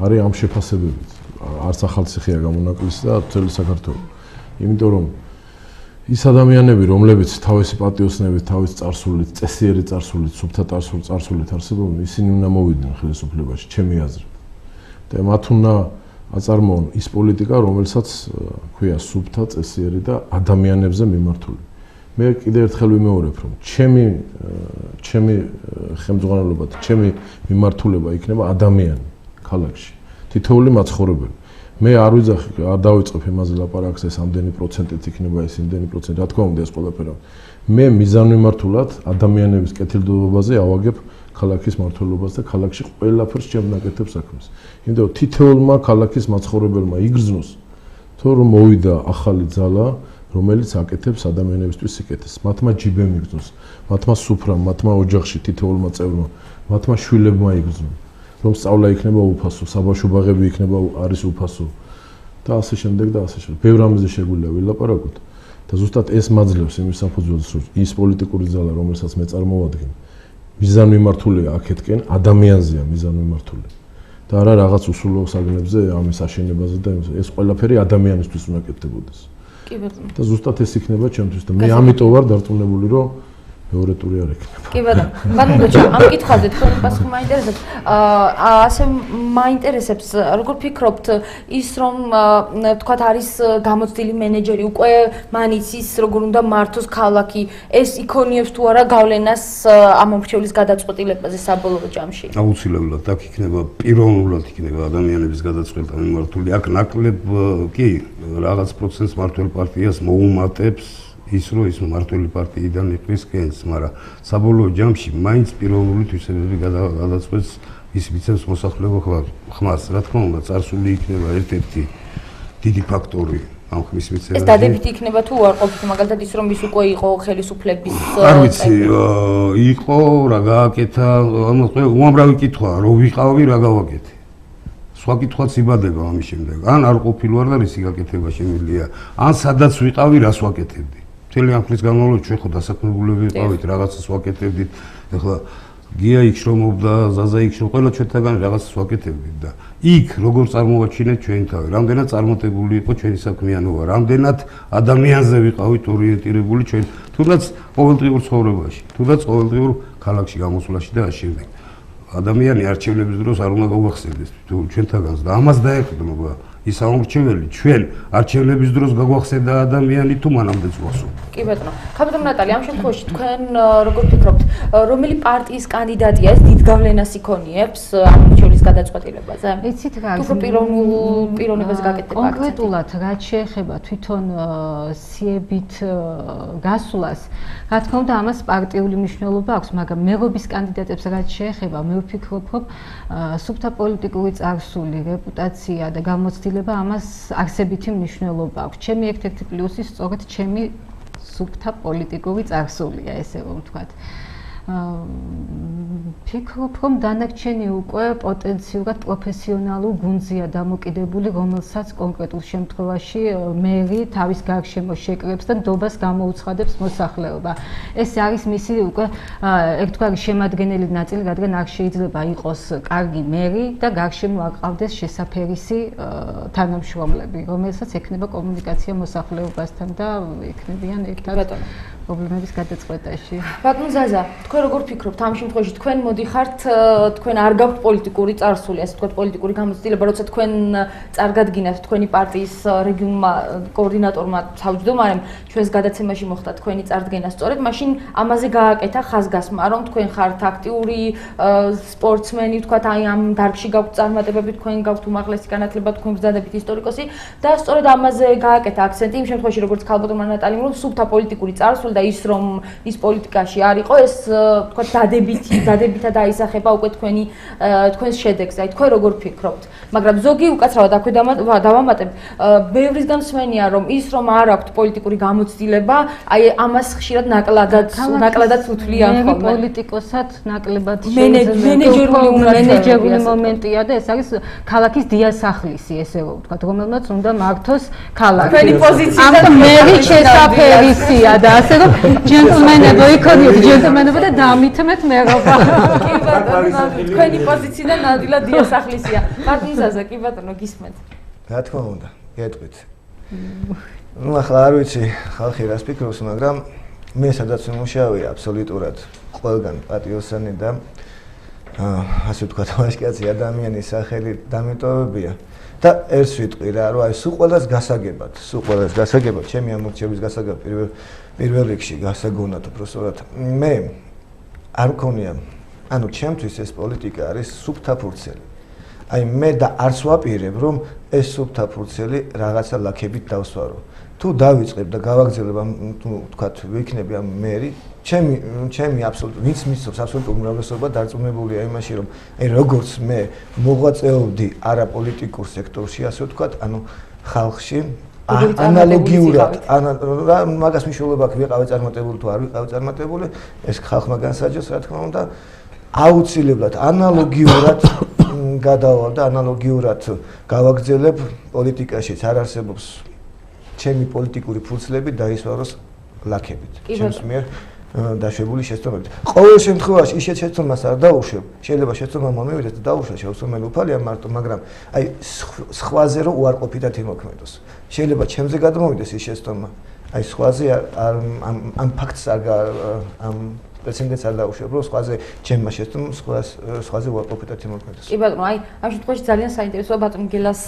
არის ამ შეფასებებით. არც ახალციხეა გამონაკლისი და მთელი საქართველო. იმიტომ რომ ის ადამიანები, რომლებიც თავისი პატიოსნებით, თავის წარსულით, წესიერი წარსულით, სუფთა წარსულით არსებობენ, ისინი უნდა მოვიდნენ ხელისუფლებაში, ჩემი აზრით. და მათ უნდა აწარმოონ ის პოლიტიკა, რომელსაც ქვია სუფთა, წესიერი და ადამიანებზე მიმართული. მე კიდევ ერთხელ ვიმეორებ, რომ ჩემი ხელმძღვანელობა, ჩემი მიმართულება იქნება ადამიანი ქალაქში, თითოეული მაცხოვრებელი. მე არ დავიწყებ იმაზე ლაპარაკს, ეს ამდენი პროცენტით იქნება, ეს იმდენი პროცენტი, რა თქმა უნდა, ეს ყველაფერი. მე მიზანმიმართულად ადამიანების კეთილდღეობაზე ავაგებ ქალაქის მმართველობას და ქალაქში ყველაფერს შემნაკეთებს საქმეს. იმიტომ რომ თითოეულმა ქალაქის მაცხოვრებელმა იგრძნოს, რომ მოვიდა ახალი ძალა, რომელიც აკეთებს ადამიანებისთვის სიკეთეს. მათმა ჯიბემ იგრძნოს, მათმა სუფრამ, მათმა ოჯახში თითოეულმა წევრმა, მათმა შვილებმა იგრძნოს. რომ სწავლა იქნება უფასო, საბავშვო ბაღები იქნება არის უფასო და ასე შემდეგ და ასე შემდეგ. ბევრ რამეზე შეგვიძლია ვილაპარაკოთ და ზუსტად ეს მაძლევს იმის საფუძველს, რომ ის პოლიტიკური ძალა, რომელსაც მე წარმოვადგენ, მიზანმიმართულია აქეთკენ, ადამიანზეა მიზანმიმართული. და არა რაღაც უსულო საგნებზე, ამის აშენებაზე და ეს ყველაფერი ადამიანისთვის უნდა კეთდებოდეს. კი ბატონო. და ზუსტად ეს იქნება ჩემთვის და მე ამიტომ ვარ დარწმუნებული, რომ მეორე ტური არ იქნება. კი ბატონო. ბატონო, ამ კითხვაზე თქვენი პასუხი მაინტერესებს. ასე მაინტერესებს, როგორ ფიქრობთ, ის რომ თქვათ არის გამოცდილი მენეჯერი, უკვე მან იცის როგორ უნდა მართოს ქალაქი, ეს იქონიებს თუ არა გავლენას ამ მომრჩევლის გადაწყვეტილებაზე საბოლოო ჯამში? აუცილებლად აქ იქნება პიროვნულად იქნება ადამიანების გადაწყვეტა მიმართული. აქ ნაკლებ კი რაღაც პროცენტს მართლ პარტიას მოუმატებს ის რომ ის მმართველი პარტიიდან იყრის კენს, მაგრამ საბოლოო ჯამში მაინც პიროვნული თვისებები გადაწყვეტს ის მიცემს მოსახლეობა ხმას. რა თქმა უნდა, წარსული იქნება ერთ-ერთი დიდი ფაქტორი ამ ხმის მიცემაში. ეს დადებითი იქნება თუ არ ყოფილი, მაგალითად ის რომ ის უკვე იყო ხელისუფლების არ ვიცი, იყო რა გააკეთა, უამრავი კითხვაა, რო ვიყავი რა გავაკეთე. სხვა კითხვაც იბადება ამის შემდეგ. ან არ ყოფილვარ და რისი გაკეთება შემიძლია, ან სადაც ვიყავი, რას ვაკეთებდი. მთელი ამ ხნის განმავლობაში ჩვენ ხო დასაქმებულები ვიყავით, რაღაცას ვაკეთებდით. ეხლა გია იქ შრომობდა, ზაზა იქ შრომობდა, ყველა ჩვენთაგან რაღაცას ვაკეთებდით და იქ როგორ წარმოვაჩინეთ ჩვენი თავი, რამდენად წარმატებული იყო ჩვენი საქმიანობა, რამდენად ადამიანზე ვიყავით ორიენტირებული ჩვენ, თუნდაც ყოველდღიურ ცხოვრებაში, თუნდაც ყოველდღიურ ქალაქში გამოსვლაში და ასე შემდეგ. ადამიანი არჩევნების დროს არ უნდა გაგვახსენდეს ჩვენთაგანს და ამას დაეყრდნობა ის ამორჩეველი ჩვენ არჩევნების დროს გაგვახსენდა ადამიანი თუ მანამდე წვასო. კი ბატონო. კაპიტან ნატალი, ამ შემთხვევაში თქვენ როგორ ფიქრობთ, რომელი პარტიის კანდიდატია ეს დიდ გავლენას იქონიებს ამ მომრჩევლის გადაწყვეტილებაზე? იცით რა, თუ პიროვნებას გაკეთდება აქცენტი. კონკრეტულად რაც შეეხება თვითონ სიებით გასვლას, რა თქმა უნდა ამას პარტიული მნიშვნელობა აქვს, მაგრამ მერობის კანდიდატებს რაც შეეხება, მე ვფიქრობ, რომ სუფთა პოლიტიკური წარსული, რეპუტაცია და გამოცდილება ამას არსებითი მნიშვნელობა აქვს. ჩემი ერთ-ერთი პლუსი სწორედ ჩემი სუფთა პოლიტიკური წარსულია, ესე რომ ვთქვათ. ფიქრობ, რომ დანარჩენი უკვე პოტენციურად პროფესიონალურ გუნდზეა დამოკიდებული, რომელსაც კონკრეტულ შემთხვევაში მერი თავის გარშემო შეკრებს და ნდობას გამოუცხადებს მოსახლეობა. ეს არის მისი უკვე ერთგვარი შემადგენელი ნაწილი, რადგან არ შეიძლება იყოს კარგი მერი და გარშემო აყავდეს შესაფერისი თანამშრომლები, რომელსაც ექნება კომუნიკაცია მოსახლეობასთან და ექნებიან ერთად პრობლემების გადაწყვეტაში. ბატონო ზაზა, თქვენ როგორ ფიქრობთ ამ შემთხვევაში, თქვენ მოდიხართ, თქვენ არ გაქვთ პოლიტიკური წარსული, ასე ვთქვათ, პოლიტიკური გამოცდილება, როცა თქვენ წარგადგინათ თქვენი პარტიის რეგიონულმა კოორდინატორმა თავმჯდომარემ ჩვენს გადაცემაში მოხდა თქვენი წარდგენა სწორედ, მაშინ ამაზე გააკეთა ხაზგასმა, რომ თქვენ ხართ აქტიური სპორტსმენი, ვთქვათ, აი ამ დარგში გაქვთ წარმატებები, თქვენ გაქვთ უმაღლესი განათლება, თქვენ გზადებით ისტორიკოსი და სწორედ ამაზე გააკეთა აქცენტი იმ შემთხვევაში, როგორც ქალბატონმა ნატალიმ, რომ სუფთა პოლიტიკური წარსული და და ის რომ ის პოლიტიკაში არ იყო ეს თქვა დადებითად აისახება უკვე თქვენს შედეგს. აი თქვენ როგორ ფიქრობთ? მაგრამ ზოგი უკაცრავად აქვე დავამატებ, ბევრისგან მსმენია რომ ის რომ არ აქვთ პოლიტიკური გამოცდილება, აი ამას ხშირად ნაკლებად უთვლიან ხოლმე. მე პოლიტიკოსად ნაკლებად მენეჯერული მომენტია და ეს არის ქალაქის დიასახლისი, ესე ვთქვა, რომელმაც უნდა მართოს ქალაქი. თქვენი პოზიცია და მერი შესაფერისია და ასე რომ ჯენტლმენებო იქონიოთ ჯენტლმენებო და დამითმეთ მერობა. კი ბატონო, თქვენი პოზიცია ნადილად დიასახლისია. პარტიზაზე კი ბატონო გისმენთ. რა თქმა უნდა, გეტყვით. ნუ ახლა არ ვიცი ხალხი რას ფიქრობს, მაგრამ მე სადაც ვიმუშავე აბსოლუტურად ყველგან პატიოსანი და ასე ვთქვათ, ვაჟკაცი ადამიანის სახელი დამეტოვებია და ერთს ვიტყვი რა, რომ აი სულ ყველას გასაგებად, ჩემი ამორჩევის გასაგებად პირველ რიგში გასაგონად უბრალოდ მე არ მქონია, ანუ ჩემთვის ეს პოლიტიკა არის სუფთა ფურცელი. აი მე და არც ვაპირებ, რომ ეს სუფთა ფურცელი რაღაცა ლაქებით დავსვარო. თუ დავიწყებ და გავაგრძელებ ამ ვთქვათ, ვიქნები ამ მერი, ჩემი აბსოლუტურად ვინც მისცობს აბსოლუტურ უმრავლესობა დარწმუნებულია იმაში, რომ აი როგორც მე მოღვაწეობდი არაპოლიტიკურ სექტორში, ასე ვთქვათ, ანუ ხალხში ანალოგიურად, მაგას მნიშვნელობა აქვს, ვიყავი წარმატებული თუ არ ვიყავი წარმატებული, ეს ხალხმა განსაჯოს, რა თქმა უნდა, აუცილებლად ანალოგიურად გადავალ და ანალოგიურად გავაგრძელებ პოლიტიკაშიც არ არსებობს ჩემი პოლიტიკური ფურცლები დაისვაროს ლაქებით. ჩემს მიერ დაშვებული შეცდომებით. ყოველ შემთხვევაში ისეთ შეცდომას არ დაუშვებ. შეიძლება შეცდომა მომივიდეს და დაუშვას შეუსწავლელი უფალია მარტო, მაგრამ აი სხვაზე რომ უარყოფითად იმოქმედოს. შეიძლება ჩემზე გადმოვიდეს ის შეცდომა. აი სხვაზე ამ ფაქტს ამ პრეცედენტს არ დაუშვებ, რომ სხვაზე ჩემმა შეცდომამ სხვაზე უარყოფითად იმოქმედოს. კი ბატონო, აი ამ შემთხვევაში ძალიან საინტერესოა ბატონ გელას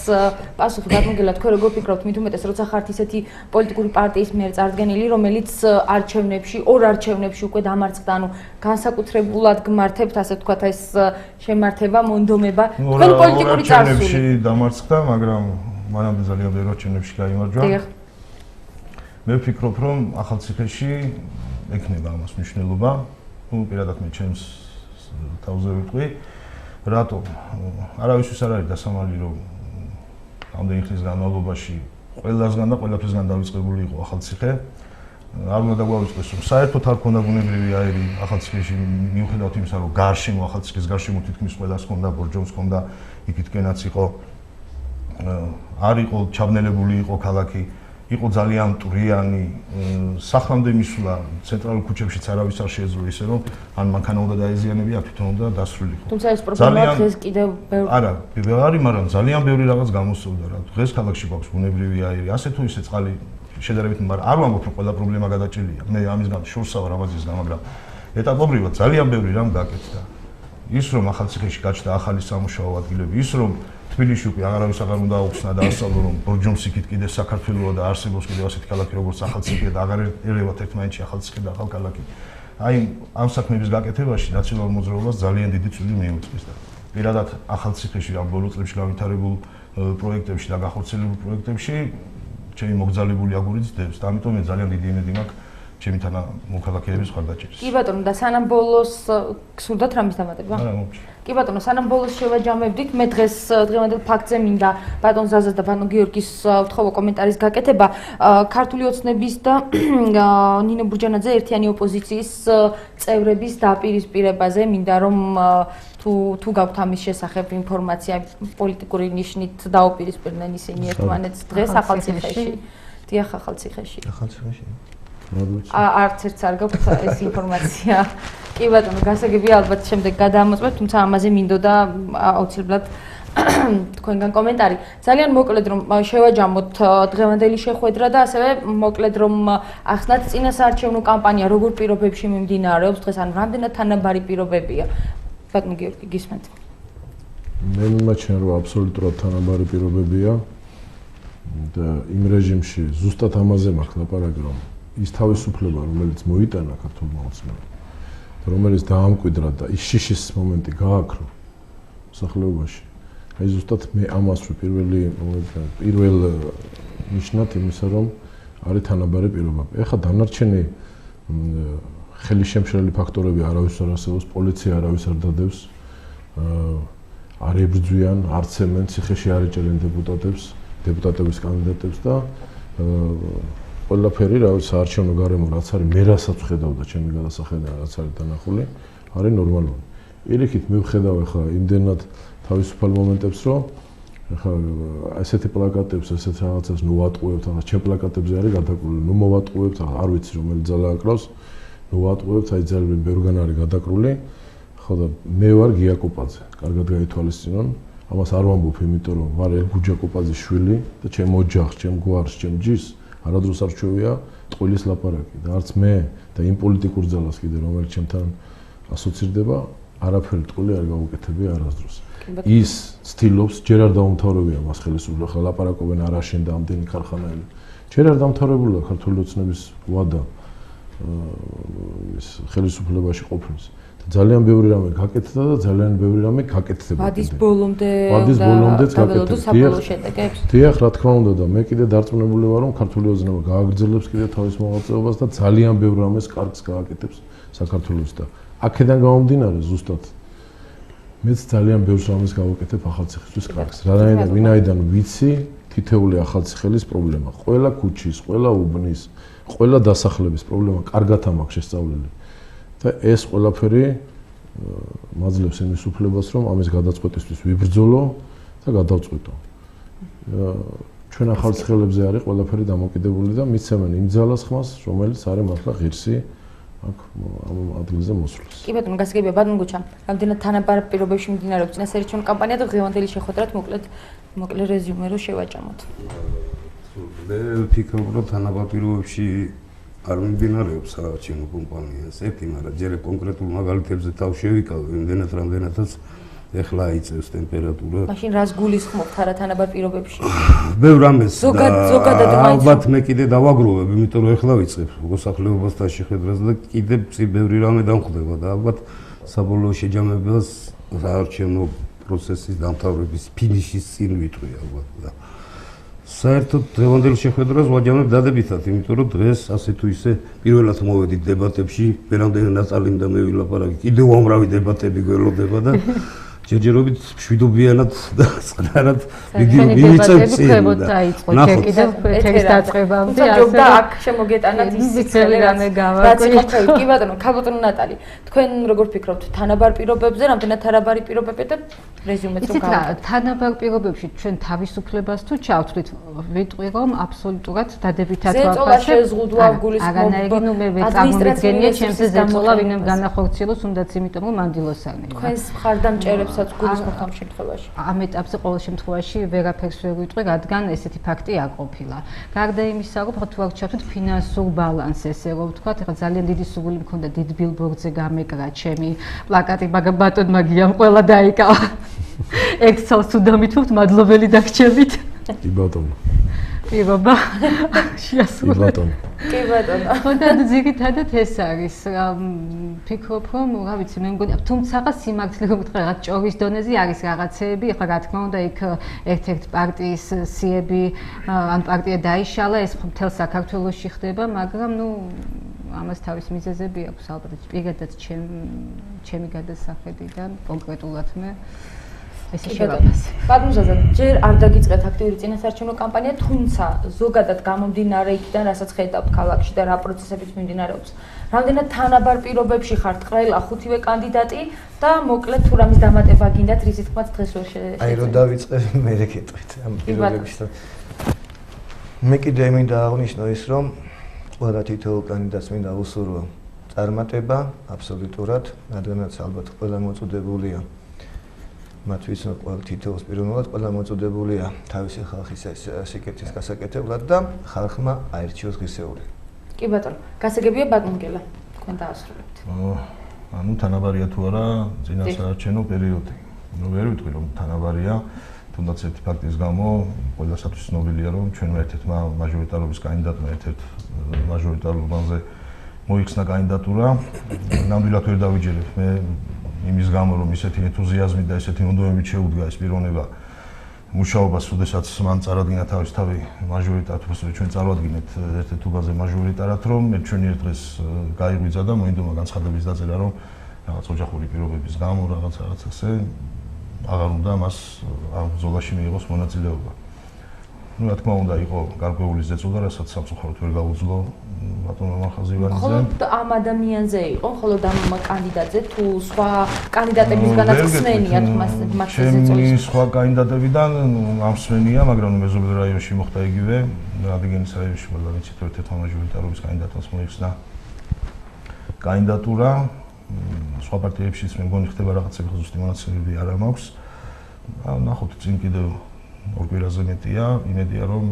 პასუხი. ბატონ გელა, თქვენ როგორ ფიქრობთ, მით უმეტეს როცა ხართ ისეთი პოლიტიკური პარტიის მიერ წარდგენილი, რომელიც ორ არჩევნებში უკვე დამარცხდა, ანუ განსაკუთრებულად გმართებთ, ასე ვთქვათ, ეს შემართება, მონდომება, თქვენი პოლიტიკური წარსული. არჩევნებში დამარცხდა, მაგრამ მანამდე ძალიან ბევრ არჩევნებში გაიმარჯვა. მე ვფიქრობ, რომ ახალციხეში ექნება ამას მნიშვნელობა. ნუ პირადად მე ჩემს თავზე ვიტყვი, რატომ არავისთვის არ არის დასამალი, რომ ამდენი ხნის განმავლობაში ყველასგან და ყველაფრისგან დავიწყებული იყო ახალციხე. არ უნდა დაგვავიწყდეს, რომ საერთოდ არ ქონდა ბუნებრივი აირი ახალციხეში, მიუხედავად იმისა, რომ გარშემო ახალციხის გარშემო თითქმის ყველას ქონდა, ბორჯომს ქონდა, იქითკენაც იყო არ იყო ჩაბნელებული იყო ქალაქი. იყო ძალიან მტვრიანი, სახლამდე მისვლა ცენტრალურ ქუჩებშიც არავის არ შეეძლო ისე რომ ან მანქანა უნდა დაეზიანებია, თვითონ უნდა დასრულიყო. თუმცა ეს პრობლემა დღეს კიდევ ბევრი არა, არის, მაგრამ ძალიან ბევრი რაღაც გამოსწევდა რა. დღეს ქალაქში გვაქვს ბუნებრივი აირი, ასე თუ ისე წყალი შედარებით, მაგრამ არ ვამბობ რომ ყველა პრობლემა გადაჭრილია. მე ამისგან შორსა ვარ ამაზისგან, მაგრამ ეტაპობრივად ძალიან ბევრი რამ გაკეთდა. ის რომ ახალციხეში გაჩნდა ახალი სამუშაო ადგილები, ის რომ თბილისში უკვე არავის აღარ უნდა აუხსნა და ასწავლო რომ ბორჯომს იქით კიდე საქართველოა და არსებობს კიდევ ასეთი ქალაქი როგორც ახალციხე და აღარ ერევათ ერთმანეთში ახალციხე და ახალქალაქი. აი ამ საქმეების გაკეთებაში ნაციონალურ მოძრაობას ძალიან დიდი წვლილი მიუძღვის და პირადად ახალციხეში ამ ბოლო წლებში გავითარებულ პროექტებში და გახორციელებულ პროექტებში ჩემი მოგზაურებული აგური ძდებს და ამიტომ მე ძალიან დიდი იმედი მაქვს ჩემი თანამოქალაქეების ხარდაჭერის. კი ბატონო, და სანამ ბოლოს გსურდათ რამის დამატება? არა, მომჩი. კი ბატონო, სანამ ბოლოს შევაჯამებდით, მე დღევანდელ ფაქტზე მინდა ბატონ ზაზას და ბატონ გიორგის ვთხოვო კომენტარის გაკეთება. ქართული ოცნების და ნინო ბურჯანაძე ერთიანი ოპოზიციის წევრების დაპირისპირებაზე მინდა რომ თუ გაქვთ ამის შესახებ ინფორმაცია, პოლიტიკური ნიშნით დაუპირისპირდნენ ისინი ერთმანეთს დღეს ახალციხეში. დიახ, ახალციხეში. ახალციხეში. არც ერთს არ გაქვთ ეს ინფორმაცია. კი ბატონო, გასაგებია ალბათ შემდეგ გადაამოწმებთ, თუმცა ამაზე მინდოდა აუცილებლად თქვენგან კომენტარი. ძალიან მოკლედ რომ შევაჯამოთ დღევანდელი შეხვედრა და ასევე მოკლედ რომ ახსნათ წინასაარჩევნო კამპანია როგორ პირობებში მიმდინარეობს დღეს, ანუ რამდენად თანაბარი პირობებია. ბატონო გიორგი, გისმენთ. მე მიმაჩნია რომ აბსოლუტურად თანაბარი პირობებია და იმ რეჟიმში ზუსტად ამაზე მაქვს ლაპარაკი რომ ის თავისუფლება რომელიც მოიტანა ქართულმა ოცნებამ და რომელიც დაამკვიდრა და ის შიშის მომენტი გააქრო მოსახლეობაში აი ზუსტად მე ამას პირველ ნიშნად იმისა რომ არის თანაბარი პირობები. ეხლა დანარჩენი ხელისშემშლელი ფაქტორები არავის არ არსებობს, პოლიცია არავის არ დადევს, არ ებრძვიან, არ ცემენ, ციხეში არ ეჭერენ დეპუტატების კანდიდატებს და ყველაფერი, რაც საარჩევნო გარემო, რაც არის მე რასაც ვხედავ და ჩემი გადასახედა რაც არის დანახული, არის ნორმალური. პირიქით მივხედავ ახლა იმდენად თავისუფალ მომენტებს, რომ ახლა ესეთი პლაკატებს, ესეთ რაღაცას ნუ ვატყუებთ, ახლა ჩემ პლაკატებზე არის გადაკრული, ნუ მოვატყუებთ, არ ვიცი რომელი ძალა აკრავს, ნუ ვატყუებთ, აი ძალიან ბევრგან არის გადაკრული. ხო და მე ვარ გია კოპაძე, კარგად გაითვალისწინონ, ამას არ ვამბობ, იმიტომ რომ ვარ ელგუჯა კოპაძის შვილი და ჩემ ოჯახს, ჩემ გვარს, ჩემ ჯის არადროს არ ჩვევია ტყუილის ლაპარაკი და არც მე და იმ პოლიტიკურ ძალას კიდე რომელიც ჩემთან ასოცირდება, არაფერი ტყული არ გავუკეთებია არასდროს. ის ცდილობს, ჯერ არ დაუმთავრებია მას ხელისუფლება, ხა ლაპარაკობენ არ აშენდა ამდენი ქარხანაები. ჯერ არ დამთავრებულა ქართული ოცნების ვადა ის ხელისუფლებაში ყოფნის. ძალიან ბევრი რამე გაკეთდა და ძალიან ბევრი რამე გაკეთდება. ვადის ბოლომდე გაკეთდა საბოლოო შედეგებს. დიახ, რა თქმა უნდა და მე კიდე დარწმუნებული ვარ, რომ ქართული ოცნება გააგრძელებს კიდე თავის მოღვაწეობას და ძალიან ბევრ რამეს კარგს გააკეთებს საქართველოს და აქედან გამომდინარე ზუსტად მეც ძალიან ბევრ რამეს გავაკეთებ ახალციხისთვის კარგს. ვინაიდან ვიცი თითეული ახალციხელის პრობლემა, ყველა ქუჩის, ყველა უბნის, ყველა დასახლების პრობლემა კარგად ამაქვს შესწავლილი. და ეს ყველაფერი მაძლევს იმის უფლებას, რომ ამის გადაწყვეტისთვის ვიბრძოლო და გადავწყვეტო. ჩვენ ახალციხელებზე არის ყველაფერი დამოკიდებული და მიცემენ იმ ძალას ხმას, რომელიც არის მართლა ღირსი აქ ამ ადგილზე მოსვლის. კი ბატონო, გასაგებია ბატონო გუჩა, რამდენად თანაბარ პირობებში მიმდინარეობს წინასაარჩევნო კამპანია და დღევანდელი შეხვედრათ მოკლე რეზიუმე რო შევაჭამოთ. მე ვფიქრობ, რომ თანაბარ პირობებში არ მიმდინარეობს საარჩევნო კამპანიას ერთი, მაგრამ ჯერ კონკრეტულ მაგალითებზე თავ შევიკავე, იმდენად რამდენადაც ეხლა იწევს ტემპერატურა. მაშინ რას გულისხმობთ არა თანაბარ პირობებში? ბევრ რამეს ზოგადად მაინც ალბათ მე კიდე დავაგროვებ, იმიტომ რომ ეხლა ვიწყებ მოსახლეობასთან შეხვედრას და კიდე ბევრი რამე დამხდება და ალბათ საბოლოო შეჯამებას საარჩევნო პროცესის დამთავრების ფინიშის წინ ვიტყვი ალბათ და საერთოდ დღევანდელ შეხვედრას ვაჯამებ დადებითად, იმიტომ რომ დღეს ასე თუ ისე პირველად მოვედით დებატებში, მერამდე ნაწალი და მე ვილაპარაკი, კიდევ უამრავი დებატები გველოდება და ჯერჯერობით მშვიდობიანად და წყნარად ვივიწევთ წინ და ნახოთ კიდევ ეთერის დაწყებამდე ასე და აქ შემოგეტანათ ის რამე გავაკეთე. კი ბატონო, ქალბატონო ნატალი, თქვენ როგორ ფიქრობთ თანაბარ პირობებზე, რამდენად თანაბარი პირობები და რეზიუმეც რომ გავაკეთოთ? თანაბარ პირობებში ჩვენ თავისუფლებას თუ ჩავთვლით, ვიტყვი რომ აბსოლუტურად დადებითად ვაფასებ. შეზღუდვა გულისხმობ. აგანაირი ნუ მე წარმოვიდგენია ჩემზე ზეწოლა ვინმე განახორციელოს, უნდაც იმიტომ რომ მანდილოს არ მიიღო. თქვენს მხარდამჭერებსაც გულისხმობთ ამ შემთხვევაში? ამ ეტაპზე ყოველ შემთხვევაში ვერაფერს ვერ ვიტყვი, რადგან ესეთი ფაქტი არ ყოფილა. გარდა იმისა, რომ თუ არ ჩავთვლით ფინანსურ ბალანსს, ესე რომ ვთქვათ, ეხლა ძალიან დიდი სურვილი მქონდა დიდ ბილბორდზე გამეკრა ჩემი პლაკატი, მაგრამ ბატონმა გიამ ყველა დაიკავა. ექსელს თუ დამითხოვთ, მადლობელი დაგჭებით. კი ბატონო. პირობა შეასრულე. კი ბატონო. კი ბატონო. ხოდა ძირითადად ეს არის. ფიქრობ რომ, რა ვიცი, მე მგონი, თუმცა სიმართლე რომ ვთქვა, რაღაც ჭორის დონეზე არის რაღაცეები, ეხლა რა თქმა უნდა, იქ ერთ-ერთ პარტიის სიები, ან პარტია დაიშალა, ეს მთელ საქართველოში ხდება, მაგრამ ნუ ამას თავის მიზეზები აქვს, ალბათ პირადად ჩემი გადასახედიდან, კონკრეტულად მე ეს შევაფასე. ბატონო ზაზა, ჯერ არ დაგიწყეთ აქტიური წინასაარჩევნო კამპანია, თუმცა ზოგადად გამომდინარე იქიდან, რასაც ხედავთ ქალაქში და რა პროცესებიც მიმდინარეობს. რამდენად თანაბარ პირობებში ხართ ყველა ხუთივე კანდიდატი და მოკლედ თუ რამის დამატება გინდათ, რისი თქმაც დღეს ვერ შეეძლოთ. აი რომ დავიწყებ მე რეკეტყვით ამ პირობებში. მე კიდე მინდა აღნიშნო ის, რომ ყველა თითოეულ კანდიდატს მინდა უსურვო წარმატება აბსოლუტურად, რადგანაც ალბათ ყველა მოწოდებულია მათ ვიცნობ ყველა თითოეულს პიროვნულად, ყველა მოწოდებულია თავისი ხალხის სიკეთის გასაკეთებლად და ხალხმა აირჩიოს ღირსეული. კი ბატონო, გასაგებია ბატონ გელა, თქვენ დაასრულებთ. ანუ თანაბარია თუ არა წინასაარჩევნო პერიოდი. ნუ ვერ ვიტყვი რომ თანაბარია, თუნდაც ერთი ფაქტის გამო, ყველასათვის ცნობილია რომ ჩვენმა ერთ-ერთმა მაჟორიტარობის კანდიდატმა ერთ-ერთ მაჟორიტარულ უბანზე მოიხსნა კანდიდატურა. ნამდვილად ვერ დავიჯერებ მე იმის გამო რომ ისეთი ენთუზიაზმით და ისეთი მონდომებით შეუდგა ეს პიროვნება მუშაობას, ოდესაც მან წარადგინა თავის თავი მაჟორიტარად, ჩვენ წარვადგინეთ ერთ-ერთ უბანზე მაჟორიტარად, რომ ჩვენი ერთ დღეს გაიღვიძა და მოინდომა განცხადების დაწერა, რომ რაღაც ოჯახური პირობების გამო რაღაც ასე აღარ უნდა მას ამ ბრძოლაში მიიღოს მონაწილეობა. Ну, რა თქმა უნდა, იყო გარკვეული ზეწოლა, რასაც სამწუხაროდ ვერ გაუძლო ბატონმა მახაზიევანიძემ. მხოლოდ ამ ადამიანზე იყო, მხოლოდ ამ კანდიდატზე თუ სხვა კანდიდატებისგანაც ხსნენიათ მას ზეწოლის? ჩემი სხვა კანდიდატებიდან ამ ხსნენია, მაგრამ მეზობელ რაიონში მოხდა იგივე, რადიგენის რაიონში ყველა ვიცით, ერთ-ერთი მაჟორიტარობის კანდიდატს მოიხსნა კანდიდატურა. სხვა პარტიებშიც მე მგონი ხდება რაღაცები, ზუსტი მონაცემები არ მაქვს. ნახოთ, წინ კიდევ ორ კვირაზე მეტია, იმედია რომ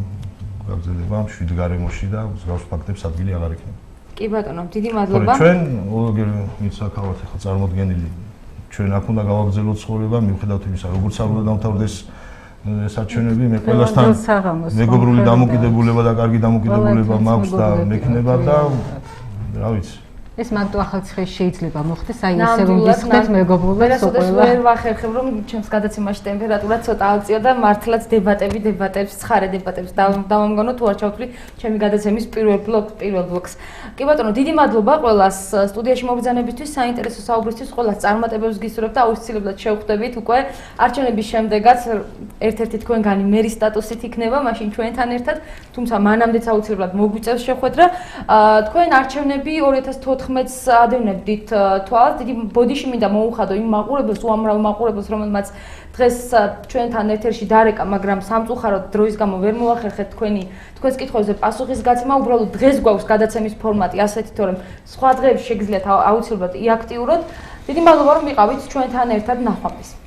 გაგრძელება 7 გარემოში და მსგავს ფაქტებს ადგილი აღარ იქნება. კი ბატონო, დიდი მადლობა. ჩვენ მიცაქავთ ახლა წარმოდგენილი ჩვენ აქ უნდა გავაგრძელოთ ცხოვრება, მიუხედავად იმისა, როგორც არ უნდა დამთავრდეს საჩვენები, მე ყველასთან მეგობრული დამოკიდებულება და კარგი დამოკიდებულება მაქვს და მექნება და რა ვიცი. ეს მარტო ახალციხეში შეიძლება მოხდეს, აი ესე რომ გისხდეთ მეგობრულებს უყურებთ. ვერ ვახერხებ რომ ჩემს გადაცემაში ტემპერატურა ცოტა ავწიო და მართლაც დებატებს, ცხარე დებატებს დავამგონო თუ არ ჩავთვლი ჩემი გადაცემის პირველ ბლოკს. კი ბატონო, დიდი მადლობა ყველას სტუდიაში მობრძანებისთვის, საინტერესო საუბრისთვის, ყველას წარმატებებს გისურვებთ და აუცილებლად შევხვდებით უკვე არჩევნების შემდეგაც ერთ-ერთი თქვენგანი მერის სტატუსით იქნება, მაშინ ჩვენთან ერთად, თუმცა მანამდეც აუცილებლად მოგვიწევს შეხვედრა. თქვენ არჩევნები 2014-ს ადევნებდით თვალს, დიდი ბოდიში მინდა მოუხადო იმ მაყურებელს, უამრავ მაყურებელს, რომელმაც დღეს ჩვენთან ეთერში დარეკა, მაგრამ სამწუხაროდ დროის გამო ვერ მოახერხეთ თქვენს კითხვებზე პასუხის გაცემა. უბრალოდ დღეს გვაქვს გადაცემის ფორმატი ასეთი, თორემ სხვა დღეებში შეგიძლიათ აუცილებლად იაქტიუროთ. დიდი მადლობა რომ ვიყავით ჩვენთან ერთად ნახვამდის.